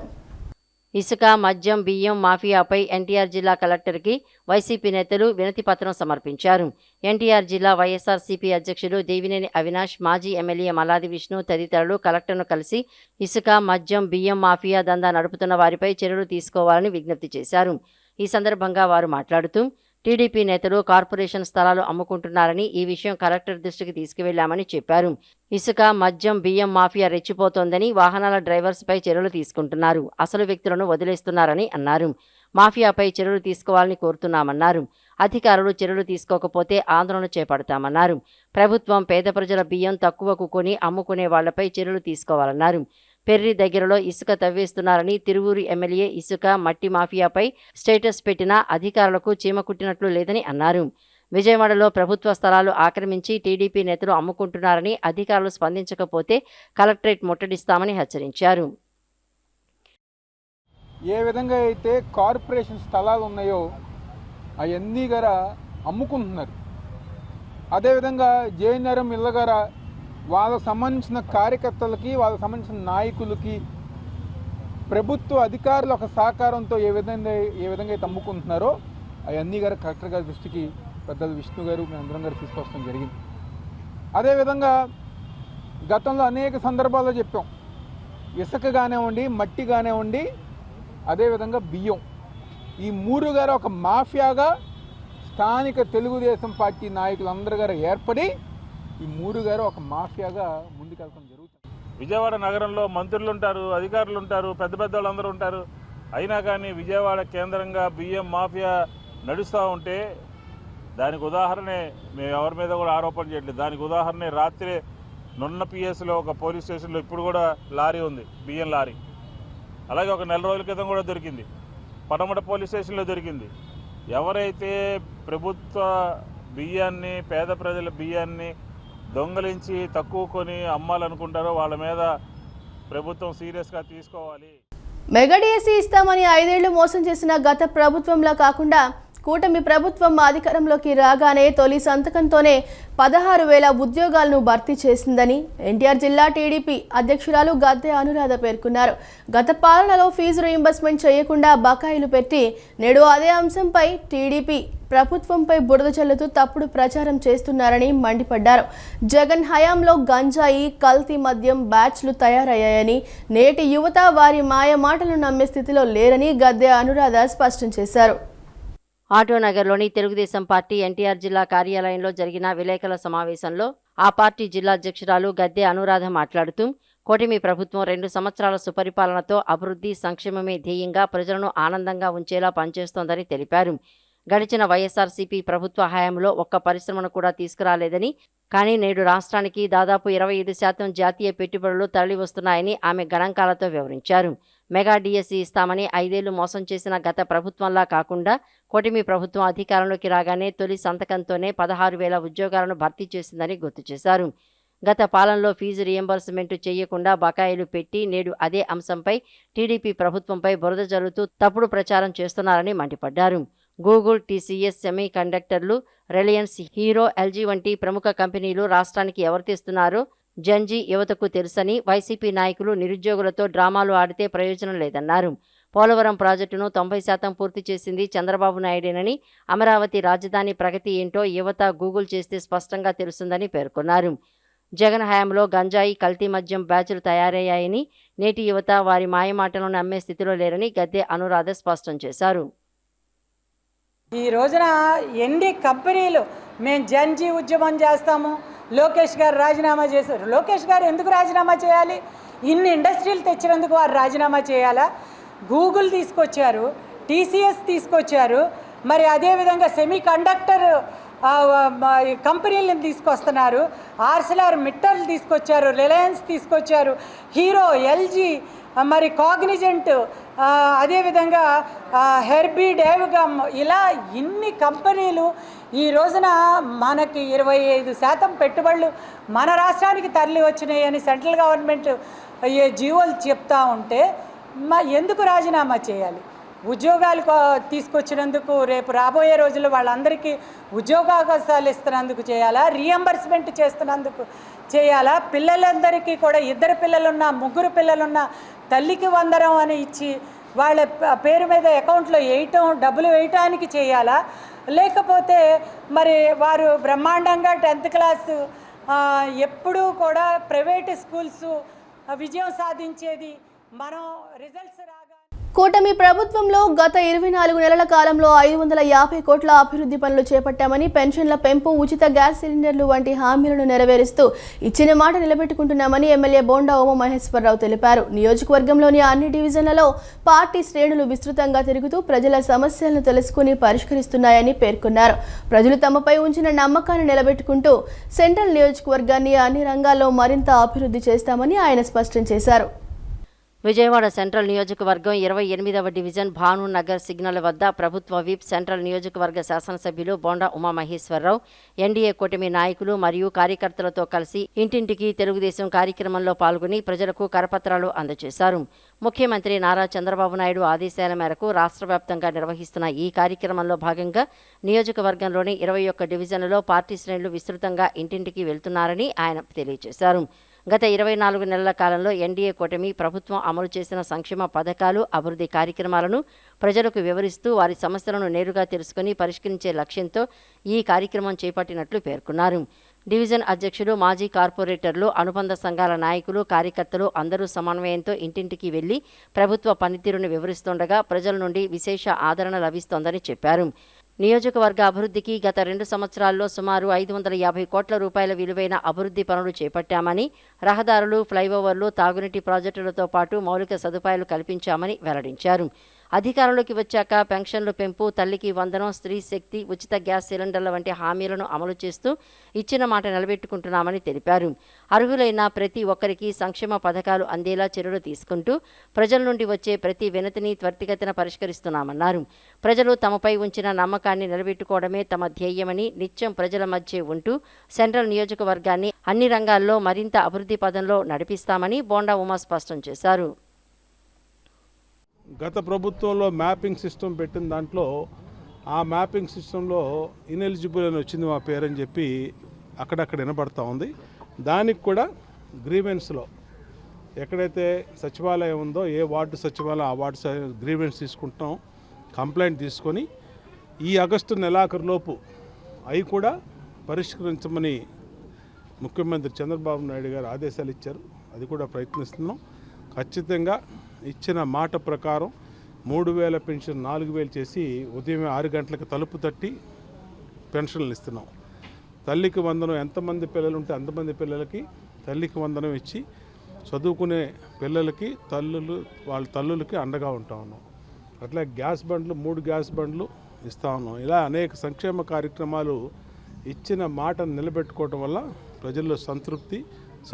ఇసుక, మద్యం, బియ్యం మాఫియాపై ఎన్టీఆర్ జిల్లా కలెక్టర్కి వైసీపీ నేతలు వినతి పత్రం సమర్పించారు. ఎన్టీఆర్ జిల్లా వైఎస్ఆర్సీపీ అధ్యక్షుడు దేవినేని అవినాష్, మాజీ ఎమ్మెల్యే మల్లాది విష్ణు తదితరులు కలెక్టర్ను కలిసి ఇసుక, మద్యం, బియ్యం మాఫియా దందా నడుపుతున్న వారిపై చర్యలు తీసుకోవాలని విజ్ఞప్తి చేశారు. ఈ సందర్భంగా వారు మాట్లాడుతూ టీడీపీ నేతలు కార్పొరేషన్ స్థలాలు అమ్ముకుంటున్నారని, ఈ విషయం కలెక్టర్ దృష్టికి తీసుకువెళ్లామని చెప్పారు. ఇసుక, మద్యం, బియ్యం మాఫియా రెచ్చిపోతోందని, వాహనాల డ్రైవర్స్పై చర్యలు తీసుకుంటున్నారు, అసలు వ్యక్తులను వదిలేస్తున్నారని అన్నారు. మాఫియాపై చర్యలు తీసుకోవాలని కోరుతున్నామన్నారు. అధికారులు చర్యలు తీసుకోకపోతే ఆందోళన చేపడతామన్నారు. ప్రభుత్వం పేద ప్రజల బియ్యం తక్కువకు కొని అమ్ముకునే వాళ్లపై చర్యలు తీసుకోవాలన్నారు. పెర్రి దగ్గరలో ఇసుక తవ్వేస్తున్నారని, తిరువూరు ఎమ్మెల్యే ఇసుక, మట్టి మాఫియాపై స్టేటస్ పెట్టినా అధికారులకు చీమ కుట్టినట్లు లేదని అన్నారు. విజయవాడలో ప్రభుత్వ స్థలాలు ఆక్రమించి టీడీపీ నేతలు అమ్ముకుంటున్నారని, అధికారులు స్పందించకపోతే కలెక్టరేట్ ముట్టడిస్తామని హెచ్చరించారు. ఏ విధంగా అయితే కార్పొరేషన్ స్థలాలు ఉన్నాయో అవన్నీ గార అమ్ముకుంటున్నారు. అదేవిధంగా జేఎన్ఆర్ఎం ఇళ్ళగార వాళ్ళకు సంబంధించిన కార్యకర్తలకి, వాళ్ళకు సంబంధించిన నాయకులకి ప్రభుత్వ అధికారుల ఒక సహకారంతో ఏ విధంగా అయితే అమ్ముకుంటున్నారో అవన్నీ గారు కలెక్టర్ గారి దృష్టికి పెద్దలు విష్ణు గారు, మేమందరం గారు తీసుకొస్తాం జరిగింది. అదేవిధంగా గతంలో అనేక సందర్భాల్లో చెప్పాం, ఇసుక కానివ్వండి, మట్టి కానివ్వండి, అదేవిధంగా బియ్యం, ఈ 3 గారు ఒక మాఫియాగా స్థానిక తెలుగుదేశం పార్టీ నాయకులందరూ గారు ఏర్పడి ఈ 3 గారు ఒక మాఫియాగా ముందుకెళ్తాం జరుగుతుంది. విజయవాడ నగరంలో మంత్రులు ఉంటారు, అధికారులు ఉంటారు, పెద్ద పెద్ద వాళ్ళందరూ ఉంటారు. అయినా కానీ విజయవాడ కేంద్రంగా బియ్యం మాఫియా నడుస్తూ ఉంటే దానికి ఉదాహరణే మేము ఎవరి మీద కూడా ఆరోపణ చేయట్లేదు. దానికి ఉదాహరణే రాత్రి నున్న పిఎస్లో ఒక పోలీస్ స్టేషన్లో ఇప్పుడు కూడా లారీ ఉంది, బియ్యం లారీ. అలాగే ఒక నెల రోజుల క్రితం కూడా దొరికింది, పడమట పోలీస్ స్టేషన్లో దొరికింది. ఎవరైతే ప్రభుత్వ బియ్యాన్ని, పేద ప్రజల బియ్యాన్ని దొంగలించి తక్కువ కొని అమ్మాలనుకుంటారో వాళ్ళ మీద ప్రభుత్వం సీరియస్గా తీసుకోవాలి. మెగా డిఎస్సీ ఇస్తామని 5 ఏళ్లు మోసం చేసిన గత ప్రభుత్వంలా కాకుండా కూటమి ప్రభుత్వం అధికారంలోకి రాగానే తొలి సంతకంతోనే 16,000 ఉద్యోగాలను భర్తీ చేసిందని ఎన్టీఆర్ జిల్లా టీడీపీ అధ్యక్షురాలు గద్దె అనురాధ పేర్కొన్నారు. గత పాలనలో ఫీజు రీయింబర్స్మెంట్ చేయకుండా బకాయిలు పెట్టి నేడు అదే అంశంపై టీడీపీ ప్రభుత్వంపై బురద చల్లుతూ తప్పుడు ప్రచారం చేస్తున్నారని మండిపడ్డారు. జగన్ హయాంలో గంజాయి, కల్తీ మద్యం బ్యాచ్లు తయారయ్యాయని, నేటి యువత వారి మాయ మాటలు నమ్మే స్థితిలో లేరని గద్దె అనురాధ స్పష్టం చేశారు. ఆటోనగర్లోని తెలుగుదేశం పార్టీ ఎన్టీఆర్ జిల్లా కార్యాలయంలో జరిగిన విలేకరుల సమావేశంలో ఆ పార్టీ జిల్లా అధ్యక్షురాలు గద్దె అనురాధ మాట్లాడుతూ కూటమి ప్రభుత్వం 2 సంవత్సరాల సుపరిపాలనతో అభివృద్ధి, సంక్షేమమే ధ్యేయంగా ప్రజలను ఆనందంగా ఉంచేలా పనిచేస్తోందని తెలిపారు. గడిచిన వైఎస్ఆర్సీపీ ప్రభుత్వ హయాంలో ఒక్క పరిశ్రమను కూడా తీసుకురాలేదని, కానీ నేడు రాష్ట్రానికి దాదాపు 25% జాతీయ పెట్టుబడులు తరలివస్తున్నాయని ఆమె గణాంకాలతో వివరించారు. మెగా డిఎస్సీ ఇస్తామని 5 ఏళ్లు మోసం చేసిన గత ప్రభుత్వంలా కాకుండా కూటమి ప్రభుత్వం అధికారంలోకి రాగానే తొలి సంతకంతోనే 16,000 ఉద్యోగాలను భర్తీ చేసిందని గుర్తు చేశారు. గత పాలనలో ఫీజు రియంబర్స్మెంట్ చేయకుండా బకాయిలు పెట్టి నేడు అదే అంశంపై టీడీపీ ప్రభుత్వంపై బురద జల్లుతూ తప్పుడు ప్రచారం చేస్తున్నారని మండిపడ్డారు. గూగుల్, టీసీఎస్, సెమీ కండక్టర్లు, రిలయన్స్, హీరో, ఎల్జీ వంటి ప్రముఖ కంపెనీలు రాష్ట్రానికి ఎవరు తెస్తున్నారో జంజీ యువతకు తెలుసని, వైసీపీ నాయకులు నిరుద్యోగులతో డ్రామాలు ఆడితే ప్రయోజనం లేదన్నారు. పోలవరం ప్రాజెక్టును 90% పూర్తి చేసింది చంద్రబాబు నాయుడేనని, అమరావతి రాజధాని ప్రగతి ఏంటో యువత గూగుల్ చేస్తే స్పష్టంగా తెలుస్తుందని పేర్కొన్నారు. జగన్ హయాంలో గంజాయి, కల్తీ మద్యం బ్యాచ్లు తయారయ్యాయని, నేటి యువత వారి మాయమాటలను నమ్మే స్థితిలో లేరని గద్దె అనురాధ స్పష్టం చేశారు. ఈ రోజున ఎన్ని కంపెనీలు మేము జన్జీ ఉద్యమం చేస్తాము, లోకేష్ గారు రాజీనామా చేశారు. లోకేష్ గారు ఎందుకు రాజీనామా చేయాలి? ఇన్ని ఇండస్ట్రీలు తెచ్చినందుకు వారు రాజీనామా చేయాలా? గూగుల్ తీసుకొచ్చారు, టీసీఎస్ తీసుకొచ్చారు, మరి అదేవిధంగా సెమీ కండక్టర్ కంపెనీలను తీసుకొస్తున్నారు, ఆర్సిలార్ మిట్టల్ తీసుకొచ్చారు, రిలయన్స్ తీసుకొచ్చారు, హీరో, ఎల్జీ, మరి కాగ్నిజెంట్, అదేవిధంగా హెర్బీ, డేవ్గమ్, ఇలా ఇన్ని కంపెనీలు ఈ రోజున మనకి 25% పెట్టుబడులు మన రాష్ట్రానికి తరలి వచ్చినాయని సెంట్రల్ గవర్నమెంట్ జీవోలు చెప్తా ఉంటే ఎందుకు రాజీనామా చేయాలి? ఉద్యోగాలు తీసుకొచ్చినందుకు, రేపు రాబోయే రోజుల్లో వాళ్ళందరికీ ఉద్యోగావకాశాలు ఇస్తున్నందుకు చేయాలా? రీఎంబర్స్మెంట్ చేస్తున్నందుకు చేయాలా? పిల్లలందరికీ కూడా 2 పిల్లలున్నా 3 పిల్లలున్నా తల్లికి వందనం అని ఇచ్చి వాళ్ళ పేరు మీద అకౌంట్లో డబ్బులు వేయటానికి చేయాలా? లేకపోతే మరి వారు బ్రహ్మాండంగా 10th క్లాసు ఎప్పుడూ కూడా ప్రైవేట్ స్కూల్స్ విజయం సాధించేది, మనం రిజల్ట్స్ రాగా కూటమి ప్రభుత్వంలో గత 24 నెలల కాలంలో 550 కోట్ల అభివృద్ధి పనులు చేపట్టామని, పెన్షన్ల పెంపు, ఉచిత గ్యాస్ సిలిండర్లు వంటి హామీలను నెరవేరుస్తూ ఇచ్చిన మాట నిలబెట్టుకుంటున్నామని ఎమ్మెల్యే బోండా ఉమామహేశ్వరరావు తెలిపారు. నియోజకవర్గంలోని అన్ని డివిజన్లలో పార్టీ శ్రేణులు విస్తృతంగా తిరుగుతూ ప్రజల సమస్యలను తెలుసుకుని పరిష్కరిస్తున్నాయని పేర్కొన్నారు. ప్రజలు తమపై ఉంచిన నమ్మకాన్ని నిలబెట్టుకుంటూ సెంట్రల్ నియోజకవర్గాన్ని అన్ని రంగాల్లో మరింత అభివృద్ధి చేస్తామని ఆయన స్పష్టం చేశారు. విజయవాడ సెంట్రల్ నియోజకవర్గం 28వ డివిజన్ భానునగర్ సిగ్నల్ వద్ద ప్రభుత్వ విప్, సెంట్రల్ నియోజకవర్గ శాసనసభ్యులు బోండా ఉమామహేశ్వరరావు ఎన్డీఏ కూటమి నాయకులు మరియు కార్యకర్తలతో కలిసి ఇంటింటికి తెలుగుదేశం కార్యక్రమంలో పాల్గొని ప్రజలకు కరపత్రాలు అందజేశారు. ముఖ్యమంత్రి నారా చంద్రబాబు నాయుడు ఆదేశాల మేరకు రాష్ట్ర వ్యాప్తంగా నిర్వహిస్తున్న ఈ కార్యక్రమంలో భాగంగా నియోజకవర్గంలోని 21 డివిజన్లలో పార్టీ శ్రేణులు విస్తృతంగా ఇంటింటికి వెళ్తున్నారని ఆయన తెలియజేశారు. గత 24 నెలల కాలంలో ఎన్డీఏ కూటమి ప్రభుత్వం అమలు చేసిన సంక్షేమ పథకాలు, అభివృద్ధి కార్యక్రమాలను ప్రజలకు వివరిస్తూ వారి సమస్యలను నేరుగా తెలుసుకుని పరిష్కరించే లక్ష్యంతో ఈ కార్యక్రమం చేపట్టినట్లు పేర్కొన్నారు. డివిజన్ అధ్యక్షులు, మాజీ కార్పొరేటర్లు, అనుబంధ సంఘాల నాయకులు, కార్యకర్తలు అందరూ సమన్వయంతో ఇంటింటికి వెళ్లి ప్రభుత్వ పనితీరును వివరిస్తుండగా ప్రజల నుండి విశేష ఆదరణ లభిస్తోందని చెప్పారు. నియోజకవర్గ అభివృద్ధికి గత 2 సంవత్సరాల్లో సుమారు 550 కోట్ల రూపాయల విలువైన అభివృద్ధి పనులు చేపట్టామని, రహదారులు, ఫ్లైఓవర్లు, తాగునీటి ప్రాజెక్టులతో పాటు మౌలిక సదుపాయాలు కల్పించామని వెల్లడించారు. అధికారంలోకి వచ్చాక పెన్షన్లు పెంపు, తల్లికి వందనం, స్త్రీ శక్తి, ఉచిత గ్యాస్ సిలిండర్ల వంటి హామీలను అమలు చేస్తూ ఇచ్చిన మాట నిలబెట్టుకుంటున్నామని తెలిపారు. అర్హులైన ప్రతి ఒక్కరికి సంక్షేమ పథకాలు అందేలా చర్యలు తీసుకుంటూ ప్రజల నుండి వచ్చే ప్రతి వినతిని త్వరితగతిన పరిష్కరిస్తున్నామన్నారు. ప్రజలు తమపై ఉంచిన నమ్మకాన్ని నిలబెట్టుకోవడమే తమ ధ్యేయమని, నిత్యం ప్రజల మధ్య ఉంటూ సెంట్రల్ నియోజకవర్గాన్ని అన్ని రంగాల్లో మరింత అభివృద్ధి పదంలో నడిపిస్తామని బోండా ఉమా స్పష్టం చేశారు. గత ప్రభుత్వంలో మ్యాపింగ్ సిస్టమ్ పెట్టిన దాంట్లో ఆ మ్యాపింగ్ సిస్టంలో ఇన్ఎలిజిబుల్ అని వచ్చింది మా పేరని చెప్పి అక్కడక్కడ వినబడతా ఉంది. దానికి కూడా గ్రీవెన్స్లో ఎక్కడైతే సచివాలయం ఉందో ఏ వార్డు సచివాలయం ఆ వార్డు గ్రీవెన్స్ తీసుకుంటాం, కంప్లైంట్ తీసుకొని ఈ ఆగస్టు నెలాఖరులోపు అవి కూడా పరిష్కరించమని ముఖ్యమంత్రి చంద్రబాబు నాయుడు గారు ఆదేశాలు ఇచ్చారు. అది కూడా ప్రయత్నిస్తున్నాం. ఖచ్చితంగా ఇచ్చిన మాట ప్రకారం 3,000 పెన్షన్ 4,000 చేసి ఉదయం 6 గంటలకు తలుపు తట్టి పెన్షన్లు ఇస్తున్నాం. తల్లికి వందనం ఎంతమంది పిల్లలు ఉంటే అంతమంది పిల్లలకి తల్లికి వందనం ఇచ్చి చదువుకునే పిల్లలకి వాళ్ళ తల్లులకి అండగా ఉంటా ఉన్నాం. అట్లా గ్యాస్ బండ్లు 3 గ్యాస్ బండ్లు ఇస్తూ ఉన్నాం. ఇలా అనేక సంక్షేమ కార్యక్రమాలు ఇచ్చిన మాటను నిలబెట్టుకోవడం వల్ల ప్రజల్లో సంతృప్తి,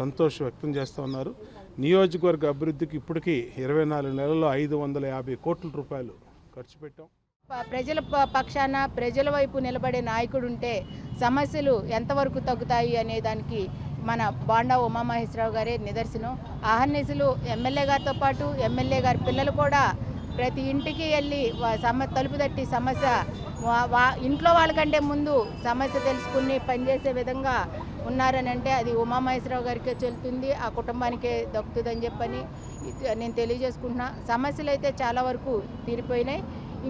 సంతోషం వ్యక్తం చేస్తూ ఉన్నారు. నియోజకవర్గ అభివృద్ధికి ఇప్పటికీ 24 నెలల్లో 550 కోట్ల రూపాయలు ఖర్చు పెట్టాం. ప్రజల పక్షాన ప్రజల వైపు నిలబడే నాయకుడు ఉంటే సమస్యలు ఎంతవరకు తగ్గుతాయి అనే దానికి మన బోండా ఉమామహేశ్వరరావు గారే నిదర్శనం. అహర్నిశలు ఎమ్మెల్యే గారితో పాటు ఎమ్మెల్యే గారి పిల్లలు కూడా ప్రతి ఇంటికి వెళ్ళి తలుపు తట్టి సమస్య ఇంట్లో వాళ్ళకంటే ముందు సమస్య తెలుసుకుని పనిచేసే విధంగా ఉన్నారని అంటే అది ఉమామహేశ్వరరావు గారికే చెల్లుతుంది, ఆ కుటుంబానికే దక్కుతుందని చెప్పని నేను తెలియజేసుకుంటున్నా. సమస్యలు అయితే చాలా వరకు తీరిపోయినాయి.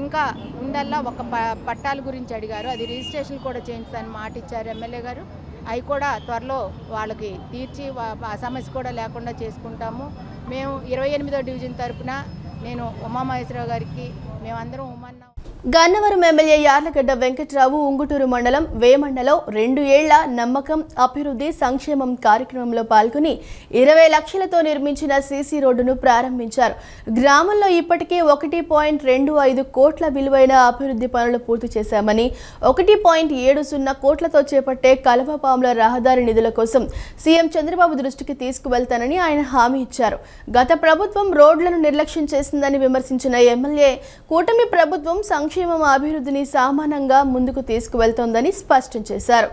ఇంకా ఉందల్లా ఒక పట్టాల గురించి అడిగారు, అది రిజిస్ట్రేషన్ కూడా చేయించుతానని మాట ఇచ్చారు ఎమ్మెల్యే గారు. అవి కూడా త్వరలో వాళ్ళకి తీర్చి ఆ సమస్య కూడా లేకుండా చేసుకుంటాము. మేము 28వ డివిజన్ తరఫున నేను ఉమామహేశ్వరరావు గారికి మేమందరం ఉమన్నా. గన్నవరం ఎమ్మెల్యే యార్లగడ్డ వెంకట్రావు ఉంగుటూరు మండలం వేమండలో 2 ఏళ్ల నమ్మకం అభివృద్ధి సంక్షేమం కార్యక్రమంలో పాల్గొని 20 లక్షలతో నిర్మించిన సీసీ రోడ్డును ప్రారంభించారు. గ్రామంలో ఇప్పటికే 1.25 కోట్ల విలువైన అభివృద్ధి పనులు పూర్తి చేశామని, 1.70 కోట్లతో చేపట్టే కలవపాముల రహదారి నిధుల కోసం సీఎం చంద్రబాబు దృష్టికి తీసుకువెళ్తానని ఆయన హామీ ఇచ్చారు. గత ప్రభుత్వం రోడ్లను నిర్లక్ష్యం చేసిందని విమర్శించిన ఎమ్మెల్యే కూటమి ప్రభుత్వం సంక్షేమం అభివృద్ధిని సామాన్యంగా ముందుకు తీసుకువెళ్తోందని స్పష్టం చేశారు.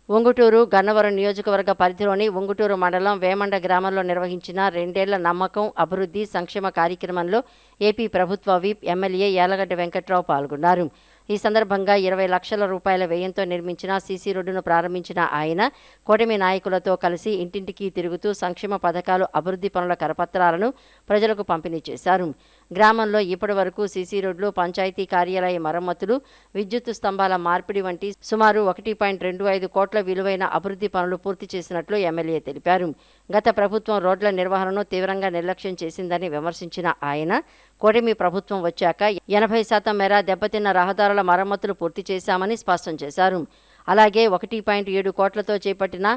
ఉంగుటూరు గన్నవరం నియోజకవర్గ పరిధిలోని ఉంగుటూరు మండలం వేమండ గ్రామంలో నిర్వహించిన 2 ఏళ్ల నమ్మకం అభివృద్ధి సంక్షేమ కార్యక్రమంలో ఏపీ ప్రభుత్వ విప్ ఎమ్మెల్యే యార్లగడ్డ వెంకట్రావు పాల్గొన్నారు. ఈ సందర్భంగా 20 లక్షల రూపాయల వ్యయంతో నిర్మించిన సీసీ రోడ్డును ప్రారంభించిన ఆయన కూటమి నాయకులతో కలిసి ఇంటింటికి తిరుగుతూ సంక్షేమ పథకాలు, అభివృద్ధి పనుల కరపత్రాలను ప్రజలకు పంపిణీ చేశారు. గ్రామంలో ఇప్పటి వరకు సీసీ రోడ్లు, పంచాయతీ కార్యాలయ మరమ్మతులు, విద్యుత్ స్తంభాల మార్పిడి వంటి సుమారు 1.25 కోట్ల విలువైన అభివృద్ధి పనులు పూర్తి చేసినట్లు ఎమ్మెల్యే తెలిపారు. గత ప్రభుత్వం రోడ్ల నిర్వహణను తీవ్రంగా నిర్లక్ష్యం చేసిందని విమర్శించిన ఆయన కూటమి ప్రభుత్వం వచ్చాక 80% మేర దెబ్బతిన్న రహదారుల మరమ్మతులు పూర్తి చేశామని స్పష్టం చేశారు. అలాగే 1.7 కోట్లతో చేపట్టిన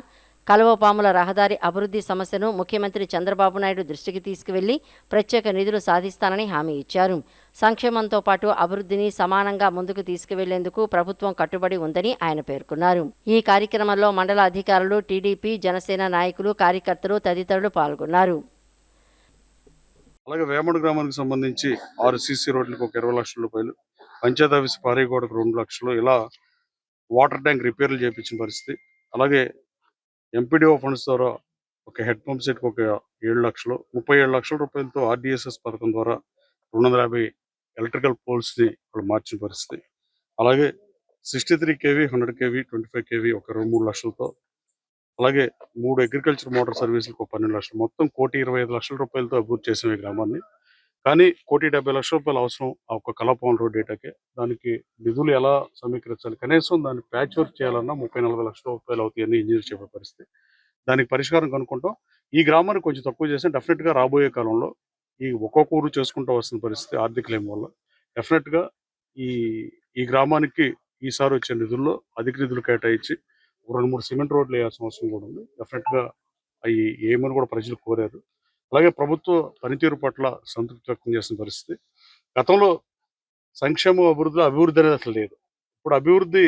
కలవపాముల రహదారి అభివృద్ధి సమస్యను ముఖ్యమంత్రి చంద్రబాబు నాయుడు దృష్టికి తీసుకువెళ్లి ప్రత్యేక నిధులు సాధిస్తానని హామీ ఇచ్చారు. సంక్షేమంతో పాటు అభివృద్ధిని సమానంగా ముందుకు తీసుకువెళ్లేందుకు ప్రభుత్వం కట్టుబడి ఉందని ఆయన పేర్కొన్నారు. ఈ కార్యక్రమంలో మండల అధికారులు, టీడీపీ, జనసేన నాయకులు, కార్యకర్తలు తదితరులు పాల్గొన్నారు. అలాగే వేమడ గ్రామానికి సంబంధించి 6 సీసీ రోడ్లకు ఒక 20 లక్షల రూపాయలు, పంచాయతీ ఆఫీస్ పారేగోడకు 2 లక్షలు, ఇలా వాటర్ ట్యాంక్ రిపేర్లు చేయించిన పరిస్థితి. అలాగే ఎంపీడీఓ ఫండ్స్ ద్వారా ఒక హెడ్ పంప్ సెట్కి ఒక 7 లక్షలు, 37 లక్షల రూపాయలతో ఆర్డీఎస్ఎస్ పథకం ద్వారా 250 ఎలక్ట్రికల్ పోల్స్ని వాళ్ళు మార్చిన పరిస్థితి. అలాగే 63 kV, 100 kV, 25 kV ఒక 2-3 లక్షలతో, అలాగే 3 అగ్రికల్చర్ మోటార్ సర్వీసులకు ఒక 12 లక్షలు, మొత్తం 1,25 లక్షల రూపాయలతో అభివృద్ధి చేసాం ఈ గ్రామాన్ని. కానీ 1,70 లక్షల రూపాయలు అవసరం ఆ ఒక కలపవన్ రోడ్ డేటాకే. దానికి నిధులు ఎలా సమీకరించాలి, కనీసం దాన్ని ప్యాచ్ వర్క్ చేయాలన్నా 30-40 లక్షల రూపాయలు అవుతాయని ఇంజనీర్ చెప్పే పరిస్థితి. దానికి పరిష్కారం కనుక్కుంటాం. ఈ గ్రామాన్ని కొంచెం తక్కువ చేస్తే డెఫినెట్గా రాబోయే కాలంలో ఈ ఒక్కొక్క ఊరు చేసుకుంటూ వస్తున్న పరిస్థితి ఆర్థిక లేమి వల్ల డెఫినెట్గా ఈ గ్రామానికి ఈసారి వచ్చే నిధుల్లో అధిక నిధులు కేటాయించి 2-3 సిమెంట్ రోడ్లు వేయాల్సిన అవసరం కూడా ఉంది. డెఫినెట్గా అవి ఏమని కూడా ప్రజలు కోరారు. అలాగే ప్రభుత్వ పనితీరు పట్ల సంతృప్తి వ్యక్తం చేసిన పరిస్థితి. గతంలో సంక్షేమం అభివృద్ధి అనేది అసలు లేదు. ఇప్పుడు అభివృద్ధి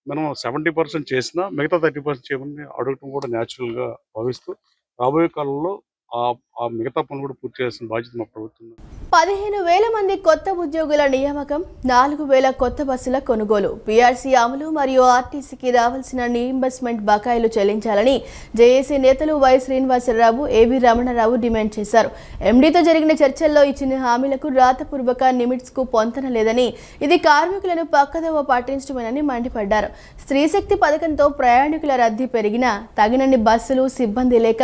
మనం 70% చేసినా మిగతా 30% చేయమని అడగటం కూడా న్యాచురల్గా భావిస్తూ రాబోయే కాలంలో ఆ మిగతా పనులు కూడా పూర్తి చేయాల్సిన బాధ్యత మా ప్రభుత్వం. 15,000 మంది కొత్త ఉద్యోగుల నియామకం, 4,000 కొత్త బస్సుల కొనుగోలు, పీఆర్సీ అమలు మరియు ఆర్టీసీకి రావాల్సిన రీయింబర్స్మెంట్ బకాయిలు చెల్లించాలని జేఏసీ నేతలు వై శ్రీనివాసరావు, ఏవి రమణారావు డిమాండ్ చేశారు. ఎండీతో జరిగిన చర్చల్లో ఇచ్చిన హామీలకు రాతపూర్వక నిమిట్స్కు పొంతన లేదని, ఇది కార్మికులను పక్కదోవ పట్టించడమేనని మండిపడ్డారు. స్త్రీశక్తి పథకంతో ప్రయాణికుల రద్దీ పెరిగినా తగినన్ని బస్సులు, సిబ్బంది లేక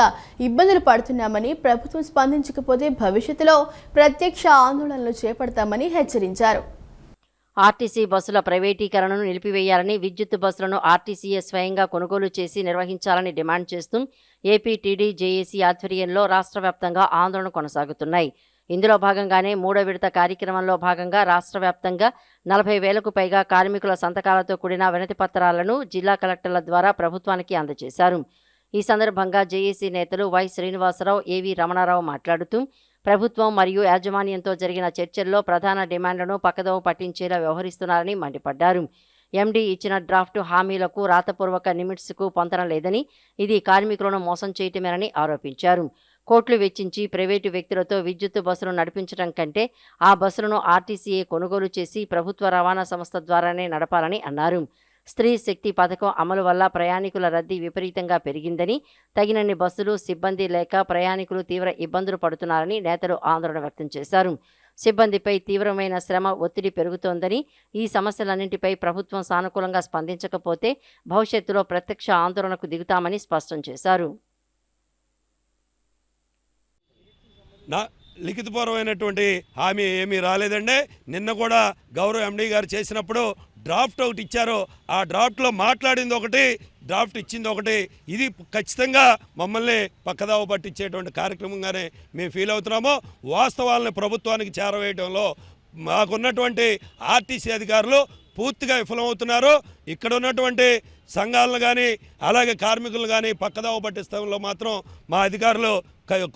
ఇబ్బందులు పడుతున్నామని, ప్రభుత్వం స్పందించకపోతే భవిష్యత్తులో ప్రత్యక్ష ఆందోళనలు చేపడతామని హెచ్చరించారు. ఆర్టీసీ బస్సుల ప్రైవేటీకరణను నిలిపివేయాలని, విద్యుత్ బస్సులను ఆర్టీసీయే స్వయంగా కొనుగోలు చేసి నిర్వహించాలని డిమాండ్ చేస్తూ ఏపీటీడీ జేఏసీ ఆధ్వర్యంలో రాష్ట్ర వ్యాప్తంగా ఆందోళన కొనసాగుతున్నాయి. ఇందులో భాగంగానే 3వ విడత కార్యక్రమంలో భాగంగా రాష్ట్ర వ్యాప్తంగా 40,000కు పైగా కార్మికుల సంతకాలతో కూడిన వినతి పత్రాలను జిల్లా కలెక్టర్ల ద్వారా ప్రభుత్వానికి అందజేశారు. ఈ సందర్భంగా జేఏసీ నేతలు వై శ్రీనివాసరావు, ఏవి రమణారావు మాట్లాడుతూ ప్రభుత్వం మరియు యాజమాన్యంతో జరిగిన చర్చల్లో ప్రధాన డిమాండ్లను పక్కదోవ పట్టించేలా వ్యవహరిస్తున్నారని మండిపడ్డారు. ఎండీ ఇచ్చిన డ్రాఫ్ట్ హామీలకు రాతపూర్వక నిమిట్స్కు పొంతన లేదని, ఇది కార్మికులను మోసం చేయటమేనని ఆరోపించారు. కోట్లు వెచ్చించి ప్రైవేటు వ్యక్తులతో విద్యుత్ బస్సులు నడిపించడం కంటే ఆ బస్సులను ఆర్టీసీయే కొనుగోలు చేసి ప్రభుత్వ రవాణా సంస్థ ద్వారానే నడపాలని అన్నారు. స్త్రీ శక్తి పథకం అమలు వల్ల ప్రయాణికుల రద్దీ విపరీతంగా పెరిగిందని, తగినన్ని బస్సులు, సిబ్బంది లేక ప్రయాణికులు తీవ్ర ఇబ్బందులు పడుతున్నారని నేతలు ఆందోళన వ్యక్తం చేశారు. సిబ్బందిపై తీవ్రమైన శ్రమ, ఒత్తిడి పెరుగుతోందని, ఈ సమస్యలన్నింటిపై ప్రభుత్వం సానుకూలంగా స్పందించకపోతే భవిష్యత్తులో ప్రత్యక్ష ఆందోళనకు దిగుతామని స్పష్టం చేశారు. లిఖితపూర్వమైనటువంటి హామీ ఏమీ రాలేదండి. నిన్న కూడా గౌరవ ఎండీ గారు చేసినప్పుడు డ్రాఫ్ట్ ఒకటి ఇచ్చారు. ఆ డ్రాఫ్ట్లో మాట్లాడింది ఒకటి, డ్రాఫ్ట్ ఇచ్చింది ఒకటి. ఇది ఖచ్చితంగా మమ్మల్ని పక్కదావ పట్టించేటువంటి కార్యక్రమంగానే మేము ఫీల్ అవుతున్నాము. వాస్తవాలను ప్రభుత్వానికి చేరవేయడంలో మాకున్నటువంటి ఆర్టీసీ అధికారులు పూర్తిగా విఫలమవుతున్నారు. ఇక్కడ ఉన్నటువంటి సంఘాలను కానీ అలాగే కార్మికులు కానీ పక్కదావ పట్టించడంలో మాత్రం మా అధికారులు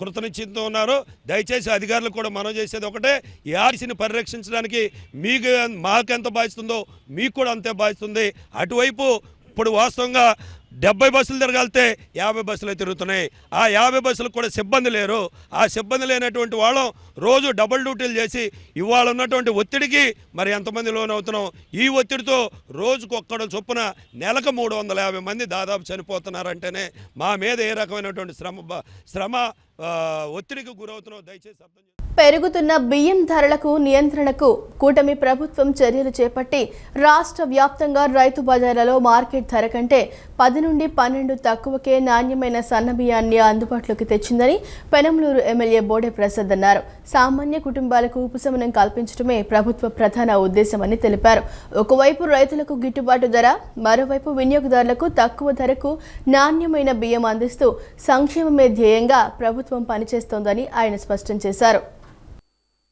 కృతనిశ్చయంతో ఉన్నారు. దయచేసి అధికారులు కూడా మనం చేసేది ఒకటే, ఈ ఆర్టీసీని పరిరక్షించడానికి మాకెంత బాధ్యత ఉందో మీకు కూడా అంతే బాధ్యత ఉంది. అటువైపు ఇప్పుడు వాస్తవంగా 70 బస్సులు తిరగాలితే 50 బస్సులు తిరుగుతున్నాయి. ఆ 50 బస్సులకు కూడా సిబ్బంది లేరు. ఆ సిబ్బంది లేనటువంటి వాళ్ళం రోజు డబుల్ డ్యూటీలు చేసి ఇవాళ ఉన్నటువంటి ఒత్తిడికి మరి ఎంతమంది లోనవుతున్నాం. ఈ ఒత్తిడితో రోజుకు ఒక్కడు చొప్పున నెలకు 350 మంది దాదాపు చనిపోతున్నారంటేనే మా మీద ఏ రకమైనటువంటి శ్రమ ఒత్తిడికి గురవుతున్నాం. దయచేసి అర్థం చేసుకోండి. పెరుగుతున్న బియ్యం ధరలకు నియంత్రణకు కూటమి ప్రభుత్వం చర్యలు చేపట్టి రాష్ట్ర వ్యాప్తంగా రైతు బజార్లలో మార్కెట్ ధర కంటే 10 నుండి 12 తక్కువకే నాణ్యమైన సన్న బియ్యాన్ని అందుబాటులోకి తెచ్చిందని పెనంలూరు ఎమ్మెల్యే బోడే ప్రసాద్ అన్నారు. సామాన్య కుటుంబాలకు ఉపశమనం కల్పించడమే ప్రభుత్వ ప్రధాన ఉద్దేశమని తెలిపారు. ఒకవైపు రైతులకు గిట్టుబాటు ధర, మరోవైపు వినియోగదారులకు తక్కువ ధరకు నాణ్యమైన బియ్యం అందిస్తూ సంక్షేమమే ధ్యేయంగా ప్రభుత్వం పనిచేస్తోందని ఆయన స్పష్టం చేశారు.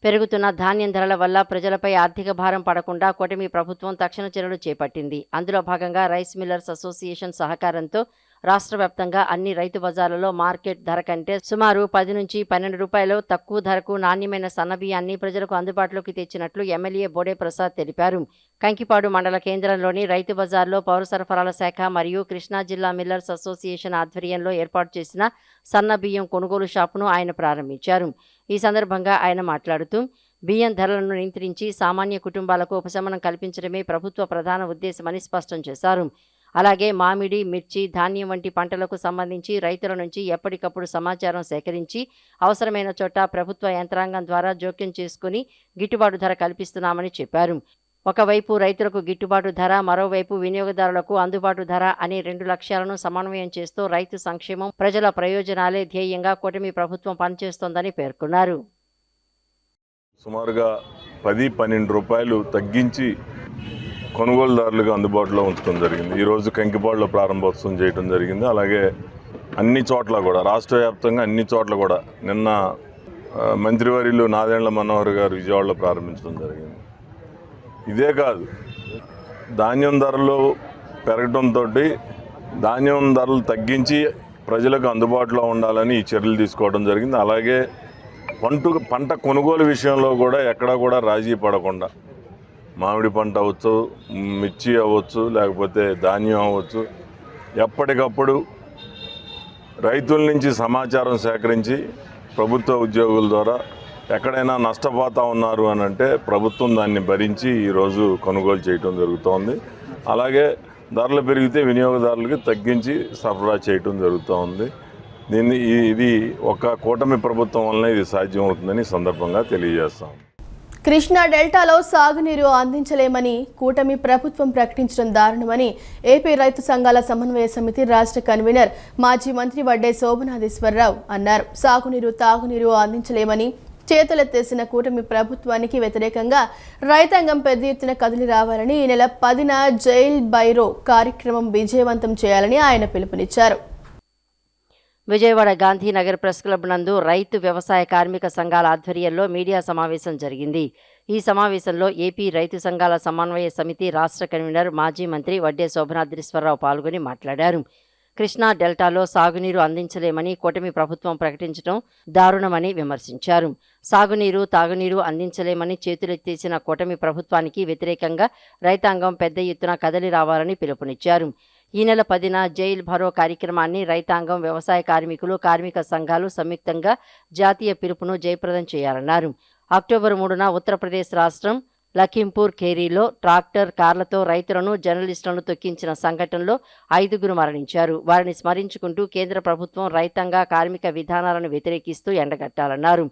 పెరుగుతున్న ధాన్యం ధరల వల్ల ప్రజలపై ఆర్థిక భారం పడకుండా కూటమి ప్రభుత్వం తక్షణ చర్యలు చేపట్టింది. అందులో భాగంగా రైస్ మిల్లర్స్ అసోసియేషన్ సహకారంతో రాష్ట్ర వ్యాప్తంగా అన్ని రైతు బజార్లలో మార్కెట్ ధర కంటే సుమారు 10 నుంచి 12 రూపాయలు తక్కువ ధరకు నాణ్యమైన సన్నబియ్యాన్ని ప్రజలకు అందుబాటులోకి తెచ్చినట్లు ఎమ్మెల్యే బోడే ప్రసాద్ తెలిపారు. కంకిపాడు మండల కేంద్రంలోని రైతు బజార్లో పౌర సరఫరాల శాఖ మరియు కృష్ణా జిల్లా మిల్లర్స్ అసోసియేషన్ ఆధ్వర్యంలో ఏర్పాటు చేసిన సన్న బియ్యం కొనుగోలు షాపును ఆయన ప్రారంభించారు. ఈ సందర్భంగా ఆయన మాట్లాడుతూ బియ్యం ధరలను నియంత్రించి సామాన్య కుటుంబాలకు ఉపశమనం కల్పించడమే ప్రభుత్వ ప్రధాన ఉద్దేశమని స్పష్టం చేశారు. అలాగే మామిడి, మిర్చి, ధాన్యం వంటి పంటలకు సంబంధించి రైతుల నుంచి ఎప్పటికప్పుడు సమాచారం సేకరించి అవసరమైన చోట ప్రభుత్వ యంత్రాంగం ద్వారా జోక్యం చేసుకుని గిట్టుబాటు ధర కల్పిస్తున్నామని చెప్పారు. ఒకవైపు రైతులకు గిట్టుబాటు ధర, మరోవైపు వినియోగదారులకు అందుబాటు ధర అనే 2 లక్ష్యాలను సమన్వయం చేస్తూ రైతు సంక్షేమం, ప్రజల ప్రయోజనాలే ధ్యేయంగా కూటమి ప్రభుత్వం పనిచేస్తోందని పేర్కొన్నారు. సుమారుగా 10-12 రూపాయలు తగ్గించి కొనుగోలుదారులుగా అందుబాటులో ఉంచడం జరిగింది. ఈరోజు కంకిపాడులో ప్రారంభోత్సవం చేయడం జరిగింది. అలాగే అన్ని చోట్ల కూడా రాష్ట్ర వ్యాప్తంగా అన్ని చోట్ల కూడా నిన్న మంత్రివర్యులు నాదెండ్ల మనోహర్ గారు విజయవాడలో ప్రారంభించడం జరిగింది. ఇదే కాదు, ధాన్యం ధరలు పెరగడంతో ధాన్యం ధరలు తగ్గించి ప్రజలకు అందుబాటులో ఉండాలని ఈ చర్యలు తీసుకోవడం జరిగింది. అలాగే పంట కొనుగోలు విషయంలో కూడా ఎక్కడా కూడా రాజీ పడకుండా మామిడి పంట అవ్వచ్చు, మిర్చి అవ్వచ్చు, లేకపోతే ధాన్యం అవ్వచ్చు, ఎప్పటికప్పుడు రైతుల నుంచి సమాచారం సేకరించి ప్రభుత్వ ఉద్యోగుల ద్వారా ఎక్కడైనా నష్టపోతూ ఉన్నారు అని అంటే ప్రభుత్వం దాన్ని భరించి ఈరోజు కొనుగోలు చేయటం జరుగుతోంది. అలాగే ధరలు పెరిగితే వినియోగదారులకి తగ్గించి సరఫరా చేయటం జరుగుతోంది. ఇది ఒక కూటమి ప్రభుత్వం వలన ఇది సాధ్యం అవుతుందని సందర్భంగా తెలియజేస్తాం. కృష్ణా డెల్టాలో సాగునీరు అందించలేమని కూటమి ప్రభుత్వం ప్రకటించడం దారుణమని ఏపీ రైతు సంఘాల సమన్వయ సమితి రాష్ట్ర కన్వీనర్ మాజీ మంత్రి వడ్డే శోభనాధీశ్వరరావు అన్నారు. సాగునీరు, తాగునీరు అందించలేమని చేతులెత్తేసిన కూటమి ప్రభుత్వానికి వ్యతిరేకంగా రైతాంగం పెద్ద ఎత్తున కదిలి రావాలని ఈ నెల 10న జైల్ బైరో కార్యక్రమం విజయవంతం చేయాలని ఆయన పిలుపునిచ్చారు. విజయవాడ గాంధీనగర్ ప్రెస్ క్లబ్ నందు రైతు వ్యవసాయ కార్మిక సంఘాల ఆధ్వర్యంలో మీడియా సమావేశం జరిగింది. ఈ సమావేశంలో ఏపీ రైతు సంఘాల సమన్వయ సమితి రాష్ట్ర కన్వీనర్ మాజీ మంత్రి వడ్డే శోభనాద్రీశ్వరరావు పాల్గొని మాట్లాడారు. కృష్ణా డెల్టాలో సాగునీరు అందించలేమని కూటమి ప్రభుత్వం ప్రకటించడం దారుణమని విమర్శించారు. సాగునీరు, తాగునీరు అందించలేమని చేతులెత్తేసిన కూటమి ప్రభుత్వానికి వ్యతిరేకంగా రైతాంగం పెద్ద ఎత్తున కదలి రావాలని పిలుపునిచ్చారు. ఈ నెల 10న జైల్ భరో కార్యక్రమాన్ని రైతాంగం, వ్యవసాయ కార్మికులు, కార్మిక సంఘాలు సంయుక్తంగా జాతీయ పిలుపును జయప్రదం చేయాలన్నారు. అక్టోబర్ 3న ఉత్తరప్రదేశ్ రాష్ట్రం లఖింపూర్ ఖేరీలో ట్రాక్టర్, కార్లతో రైతులను, జర్నలిస్టులను తొక్కించిన సంఘటనలో 5గురు మరణించారు. వారిని స్మరించుకుంటూ కేంద్ర ప్రభుత్వం రైతాంగ, కార్మిక విధానాలను వ్యతిరేకిస్తూ ఎండగట్టాలన్నారు.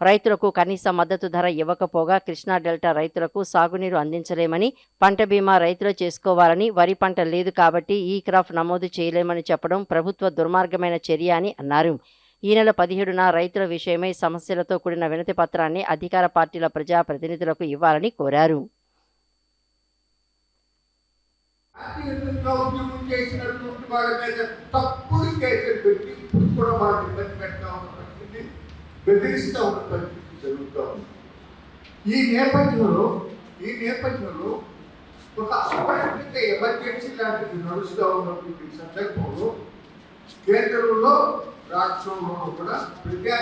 రైతులకు కనీస మద్దతు ధర ఇవ్వకపోగా కృష్ణా డెల్టా రైతులకు సాగునీరు అందించలేమని, పంట బీమా రైతులు చేసుకోవాలని, వరి పంట లేదు కాబట్టి ఈ క్రాప్ నమోదు చేయలేమని చెప్పడం ప్రభుత్వ దుర్మార్గమైన చర్య అని అన్నారు. ఈ నెల 17న రైతుల విషయమై సమస్యలతో కూడిన వినతి పత్రాన్ని అధికార పార్టీల ప్రజా ప్రతినిధులకు ఇవ్వాలని కోరారు. బెదిరిస్తూ ఉన్న పరిస్థితి జరుగుతూ ఉంది. ఈ నేపథ్యంలో ఒక అపరిమిత ఎమర్జెన్సీ లాంటిది నడుస్తూ ఉన్నటువంటి సందర్భంలో కేంద్రంలో, రాష్ట్రంలో కూడా ప్రజా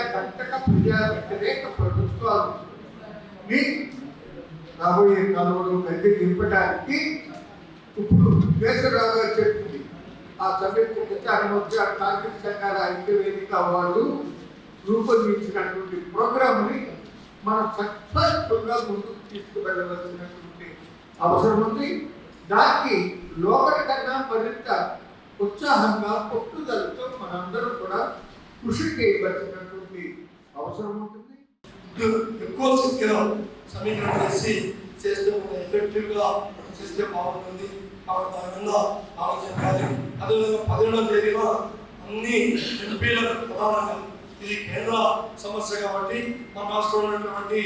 వ్యతిరేక ప్రభుత్వాలు రాబోయే కాలంలో గద్దె దింపడానికి ఇప్పుడు కేసీఆర్ గారు చెప్పింది. ఆ సంయుక్త కిసాన్ మోర్చా, కార్మిక సంఘాల ఐక్య వేదిక వాళ్ళు రూపొందించినటువంటి ప్రోగ్రామ్ని మనం సక్సెస్ఫుల్గా ముందుకు తీసుకువెళ్ళవలసినటువంటి అవసరం ఉంది. దానికి లోకల్ కన్నా మరింత ఉత్సాహంగా, పట్టుదలతో మనందరూ కూడా కృషి చేయవలసినటువంటి అవసరం ఉంటుంది. ఎక్కువ సంఖ్యలో సమీకరణ చేస్తే ఎఫెక్టివ్గా చేస్తే బాగుంటుంది. కాబట్టి దాని మీద ఆలోచన కాదు. అదేవిధంగా 17వ తేదీన అన్ని ఎంపీలకు ప్రధానంగా ఇది కేంద్ర సమస్య కాబట్టి మన రాష్ట్రంలో ఉన్నటువంటి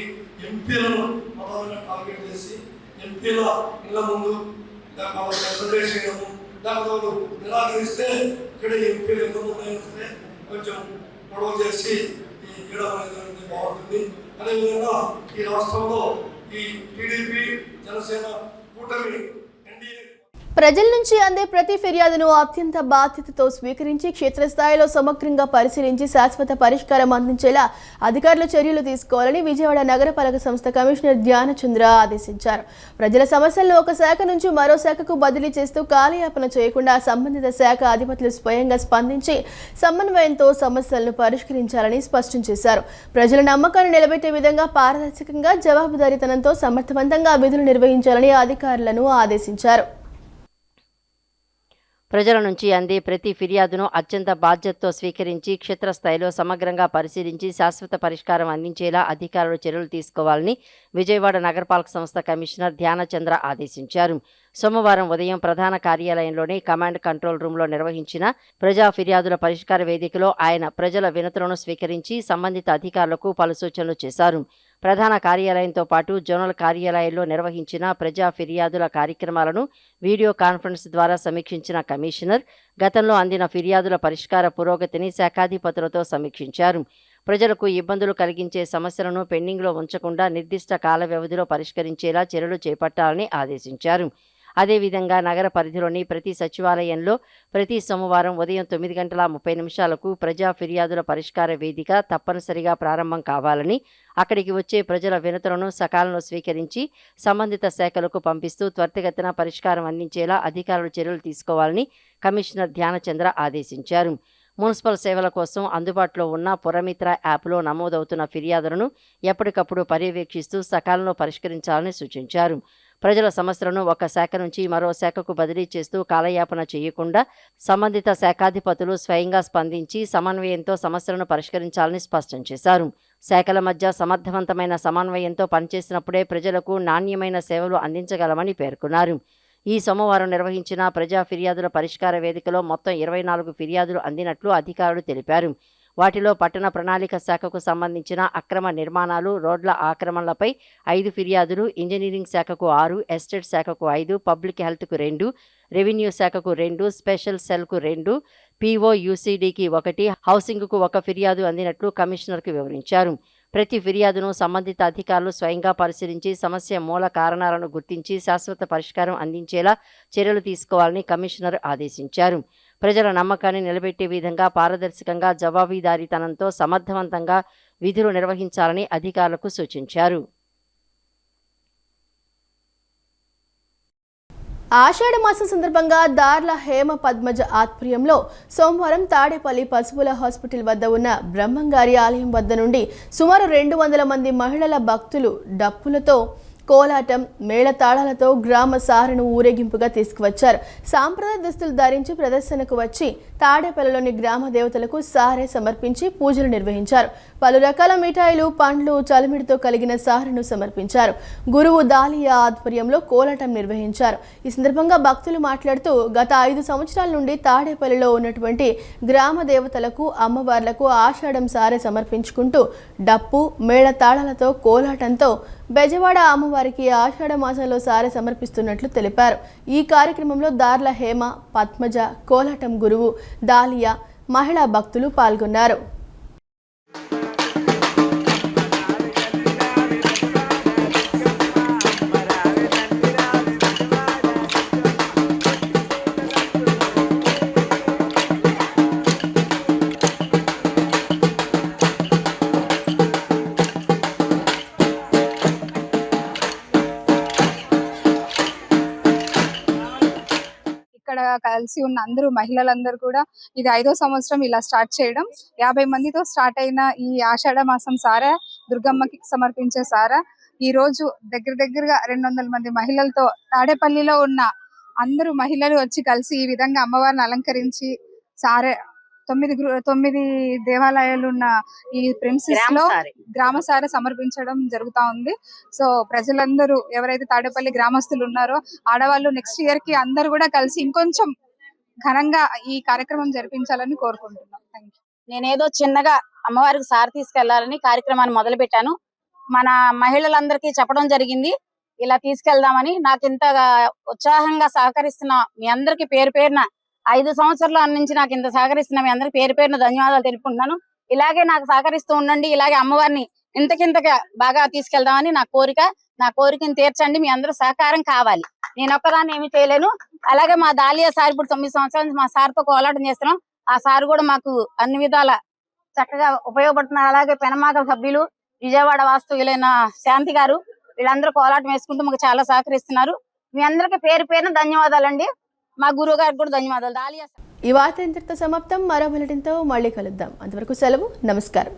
ఎంపీలను ప్రధానంగా టార్గెట్ చేసి ఎంపీల ఇళ్ల ముందు చేయడము, లేకపోతే నిరాకరిస్తే ఇక్కడ ఎంపీలు ఇళ్ల ముందు సరే కొంచెం గొడవ చేసి ఈ గీయడం అనేది బాగుంటుంది. అదేవిధంగా ఈ రాష్ట్రంలో ఈ టీడీపీ, జనసేన కూటమి ప్రజల నుంచి అందే ప్రతి ఫిర్యాదును అత్యంత బాధ్యతతో స్వీకరించి క్షేత్రస్థాయిలో సమగ్రంగా పరిశీలించి శాశ్వత పరిష్కారం అందించేలా అధికారులు చర్యలు తీసుకోవాలని విజయవాడ నగరపాలక సంస్థ కమిషనర్ ధ్యానచంద్ర ఆదేశించారు. ప్రజల సమస్యలను ఒక శాఖ నుంచి మరో శాఖకు బదిలీ చేస్తూ కాలయాపన చేయకుండా సంబంధిత శాఖ అధిపతులు స్వయంగా స్పందించి సమన్వయంతో సమస్యలను పరిష్కరించాలని స్పష్టం చేశారు. ప్రజల నమ్మకాన్ని నిలబెట్టే విధంగా పారదర్శకంగా, జవాబుదారీతనంతో సమర్థవంతంగా విధులు నిర్వహించాలని అధికారులను ఆదేశించారు. ప్రజల నుంచి అందే ప్రతి ఫిర్యాదును అత్యంత బాధ్యతతో స్వీకరించి క్షేత్రస్థాయిలో సమగ్రంగా పరిశీలించి శాశ్వత పరిష్కారం అందించేలా అధికారులు చర్యలు తీసుకోవాలని విజయవాడ నగరపాలక సంస్థ కమిషనర్ ధ్యానచంద్ర ఆదేశించారు. సోమవారం ఉదయం ప్రధాన కార్యాలయంలోని కమాండ్ కంట్రోల్ రూమ్లో నిర్వహించిన ప్రజా ఫిర్యాదుల పరిష్కార వేదికలో ఆయన ప్రజల వినతులను స్వీకరించి సంబంధిత అధికారులకు పలు సూచనలు చేశారు. ప్రధాన కార్యాలయంతో పాటు జోనల్ కార్యాలయాల్లో నిర్వహించిన ప్రజా ఫిర్యాదుల కార్యక్రమాలను వీడియో కాన్ఫరెన్స్ ద్వారా సమీక్షించిన కమిషనర్ గతంలో అందిన ఫిర్యాదుల పరిష్కార పురోగతిని శాఖాధిపతులతో సమీక్షించారు. ప్రజలకు ఇబ్బందులు కలిగించే సమస్యలను పెండింగ్లో ఉంచకుండా నిర్దిష్ట కాల వ్యవధిలో పరిష్కరించేలా చర్యలు చేపట్టాలని ఆదేశించారు. అదేవిధంగా నగర పరిధిలోని ప్రతి సచివాలయంలో ప్రతి సోమవారం ఉదయం 9:30 ప్రజా ఫిర్యాదుల పరిష్కార వేదిక తప్పనిసరిగా ప్రారంభం కావాలని, అక్కడికి వచ్చే ప్రజల వినతులను సకాలంలో స్వీకరించి సంబంధిత శాఖలకు పంపిస్తూ త్వరితగతిన పరిష్కారం అందించేలా అధికారులు చర్యలు తీసుకోవాలని కమిషనర్ ధ్యానచంద్ర ఆదేశించారు. మున్సిపల్ సేవల కోసం అందుబాటులో ఉన్న పురమిత్ర యాప్లో నమోదవుతున్న ఫిర్యాదులను ఎప్పటికప్పుడు పర్యవేక్షిస్తూ సకాలంలో పరిష్కరించాలని సూచించారు. ప్రజల సమస్యలను ఒక శాఖ నుంచి మరో శాఖకు బదిలీ చేస్తూ కాలయాపన చేయకుండా సంబంధిత శాఖాధిపతులు స్వయంగా స్పందించి సమన్వయంతో సమస్యలను పరిష్కరించాలని స్పష్టం చేశారు. శాఖల మధ్య సమర్థవంతమైన సమన్వయంతో పనిచేసినప్పుడే ప్రజలకు నాణ్యమైన సేవలు అందించగలమని పేర్కొన్నారు. ఈ సోమవారం నిర్వహించిన ప్రజా ఫిర్యాదుల పరిష్కార వేదికలో మొత్తం 24 ఫిర్యాదులు అందినట్లు అధికారులు తెలిపారు. వాటిలో పట్టణ ప్రణాళిక శాఖకు సంబంధించిన అక్రమ నిర్మాణాలు, రోడ్ల ఆక్రమణలపై 5 ఫిర్యాదులు, ఇంజనీరింగ్ శాఖకు 6, ఎస్టేట్ శాఖకు 5, పబ్లిక్ హెల్త్కు 2, రెవెన్యూ శాఖకు 2, స్పెషల్ సెల్కు 2, POUCDకి 1, హౌసింగ్కు 1 ఫిర్యాదు అందినట్లు కమిషనర్కు వివరించారు. ప్రతి ఫిర్యాదును సంబంధిత అధికారులు స్వయంగా పరిశీలించి సమస్య మూల కారణాలను గుర్తించి శాశ్వత పరిష్కారం అందించేలా చర్యలు తీసుకోవాలని కమిషనర్ ఆదేశించారు. ప్రజల నమ్మకాన్ని నిలబెట్టే విధంగా పారదర్శకంగా, జవాబుదారీతనంతో సమర్థవంతంగా విధులు నిర్వహించాలని అధికారులకు సూచించారు. ఆషాఢ మాసం సందర్భంగా దార్ల హేమ పద్మజ ఆధ్వర్యంలో సోమవారం తాడేపల్లి పశువుల హాస్పిటల్ వద్ద ఉన్న బ్రహ్మంగారి ఆలయం వద్ద నుండి సుమారు 200 మంది మహిళల భక్తులు డప్పులతో, కోలాటం, మేళతాళాలతో గ్రామ సారెను ఊరేగింపుగా తీసుకువచ్చారు. సాంప్రదాయ దుస్తులు ధరించి ప్రదర్శనకు వచ్చి తాడేపల్లిలోని గ్రామ దేవతలకు సారె సమర్పించి పూజలు నిర్వహించారు. పలు రకాల మిఠాయిలు, పండ్లు, చలిమిడితో కలిగిన సారెను సమర్పించారు. గురువు దాలియా ఆధ్వర్యంలో కోలాటం నిర్వహించారు. ఈ సందర్భంగా భక్తులు మాట్లాడుతూ గత 5 సంవత్సరాల నుండి తాడేపల్లిలో ఉన్నటువంటి గ్రామ దేవతలకు, అమ్మవార్లకు ఆషాఢం సారె సమర్పించుకుంటూ డప్పు, మేళతాళాలతో, కోలాటంతో బెజవాడ అమ్మవారికి ఆషాఢ మాసంలో సారె సమర్పిస్తున్నట్లు తెలిపారు. ఈ కార్యక్రమంలో దార్ల హేమ, పద్మజ, కోలాటం గురువు దాలియా, మహిళా భక్తులు పాల్గొన్నారు. కలిసి ఉన్న అందరూ మహిళలందరూ కూడా ఇది 5వ సంవత్సరం ఇలా స్టార్ట్ చేయడం. 50 మందితో స్టార్ట్ అయిన ఈ ఆషాఢ మాసం సారా, దుర్గమ్మకి సమర్పించే సారా ఈ రోజు దగ్గరగా 200 మంది మహిళలతో తాడేపల్లిలో ఉన్న అందరూ మహిళలు వచ్చి కలిసి ఈ విధంగా అమ్మవారిని అలంకరించి సారే 9 దేవాలయాలు ఉన్న ఈ ప్రిన్సెస్ లో గ్రామ సారె సమర్పించడం జరుగుతా ఉంది. సో ప్రజలందరూ ఎవరైతే తాడేపల్లి గ్రామస్తులు ఉన్నారో ఆడవాళ్ళు నెక్స్ట్ ఇయర్ కి అందరూ కూడా కలిసి ఇంకొంచెం ఘనంగా ఈ కార్యక్రమం జరిపించాలని కోరుకుంటున్నాం. నేనేదో చిన్నగా అమ్మవారికి సారి తీసుకెళ్లాలని కార్యక్రమాన్ని మొదలు పెట్టాను. మన మహిళలందరికీ చెప్పడం జరిగింది ఇలా తీసుకెళ్దామని. నాకు ఇంతగా ఉత్సాహంగా సహకరిస్తున్న మీ అందరికి పేరు పేరున 5 సంవత్సరాల నుంచి నాకు ఇంత సహకరిస్తున్న మీ అందరికి పేరు పేరున ధన్యవాదాలు తెలుపుకుంటున్నాను. ఇలాగే నాకు సహకరిస్తూ ఉండండి. ఇలాగే అమ్మవారిని ఇంతకింతగా బాగా తీసుకెళ్దామని నా కోరిక. నా కోరికను తీర్చండి. మీ అందరూ సహకారం కావాలి. నేను ఒక్కదాన్ని ఏమి చేయలేను. అలాగే మా దాలియా సార్ ఇప్పుడు 9 సంవత్సరాల నుంచి మా సార్తో కోలాటం చేస్తున్నాం. ఆ సార్ కూడా మాకు అన్ని విధాల చక్కగా ఉపయోగపడుతున్నారు. అలాగే పెనమాక సభ్యులు, విజయవాడ వాస్తవ్యులైన శాంతి గారు, వీళ్ళందరూ కోలాటం వేసుకుంటూ మాకు చాలా సహకరిస్తున్నారు. మీ అందరికి పేరు పేరున ధన్యవాదాలండి. మా గురువు గారికి కూడా ధన్యవాదాలు. దాలియా ఈ వార్త ఇంతటితో సమాప్తం. మరో బులెటిన్తో మళ్ళీ కలుద్దాం. అంతవరకు సెలవు. నమస్కారం.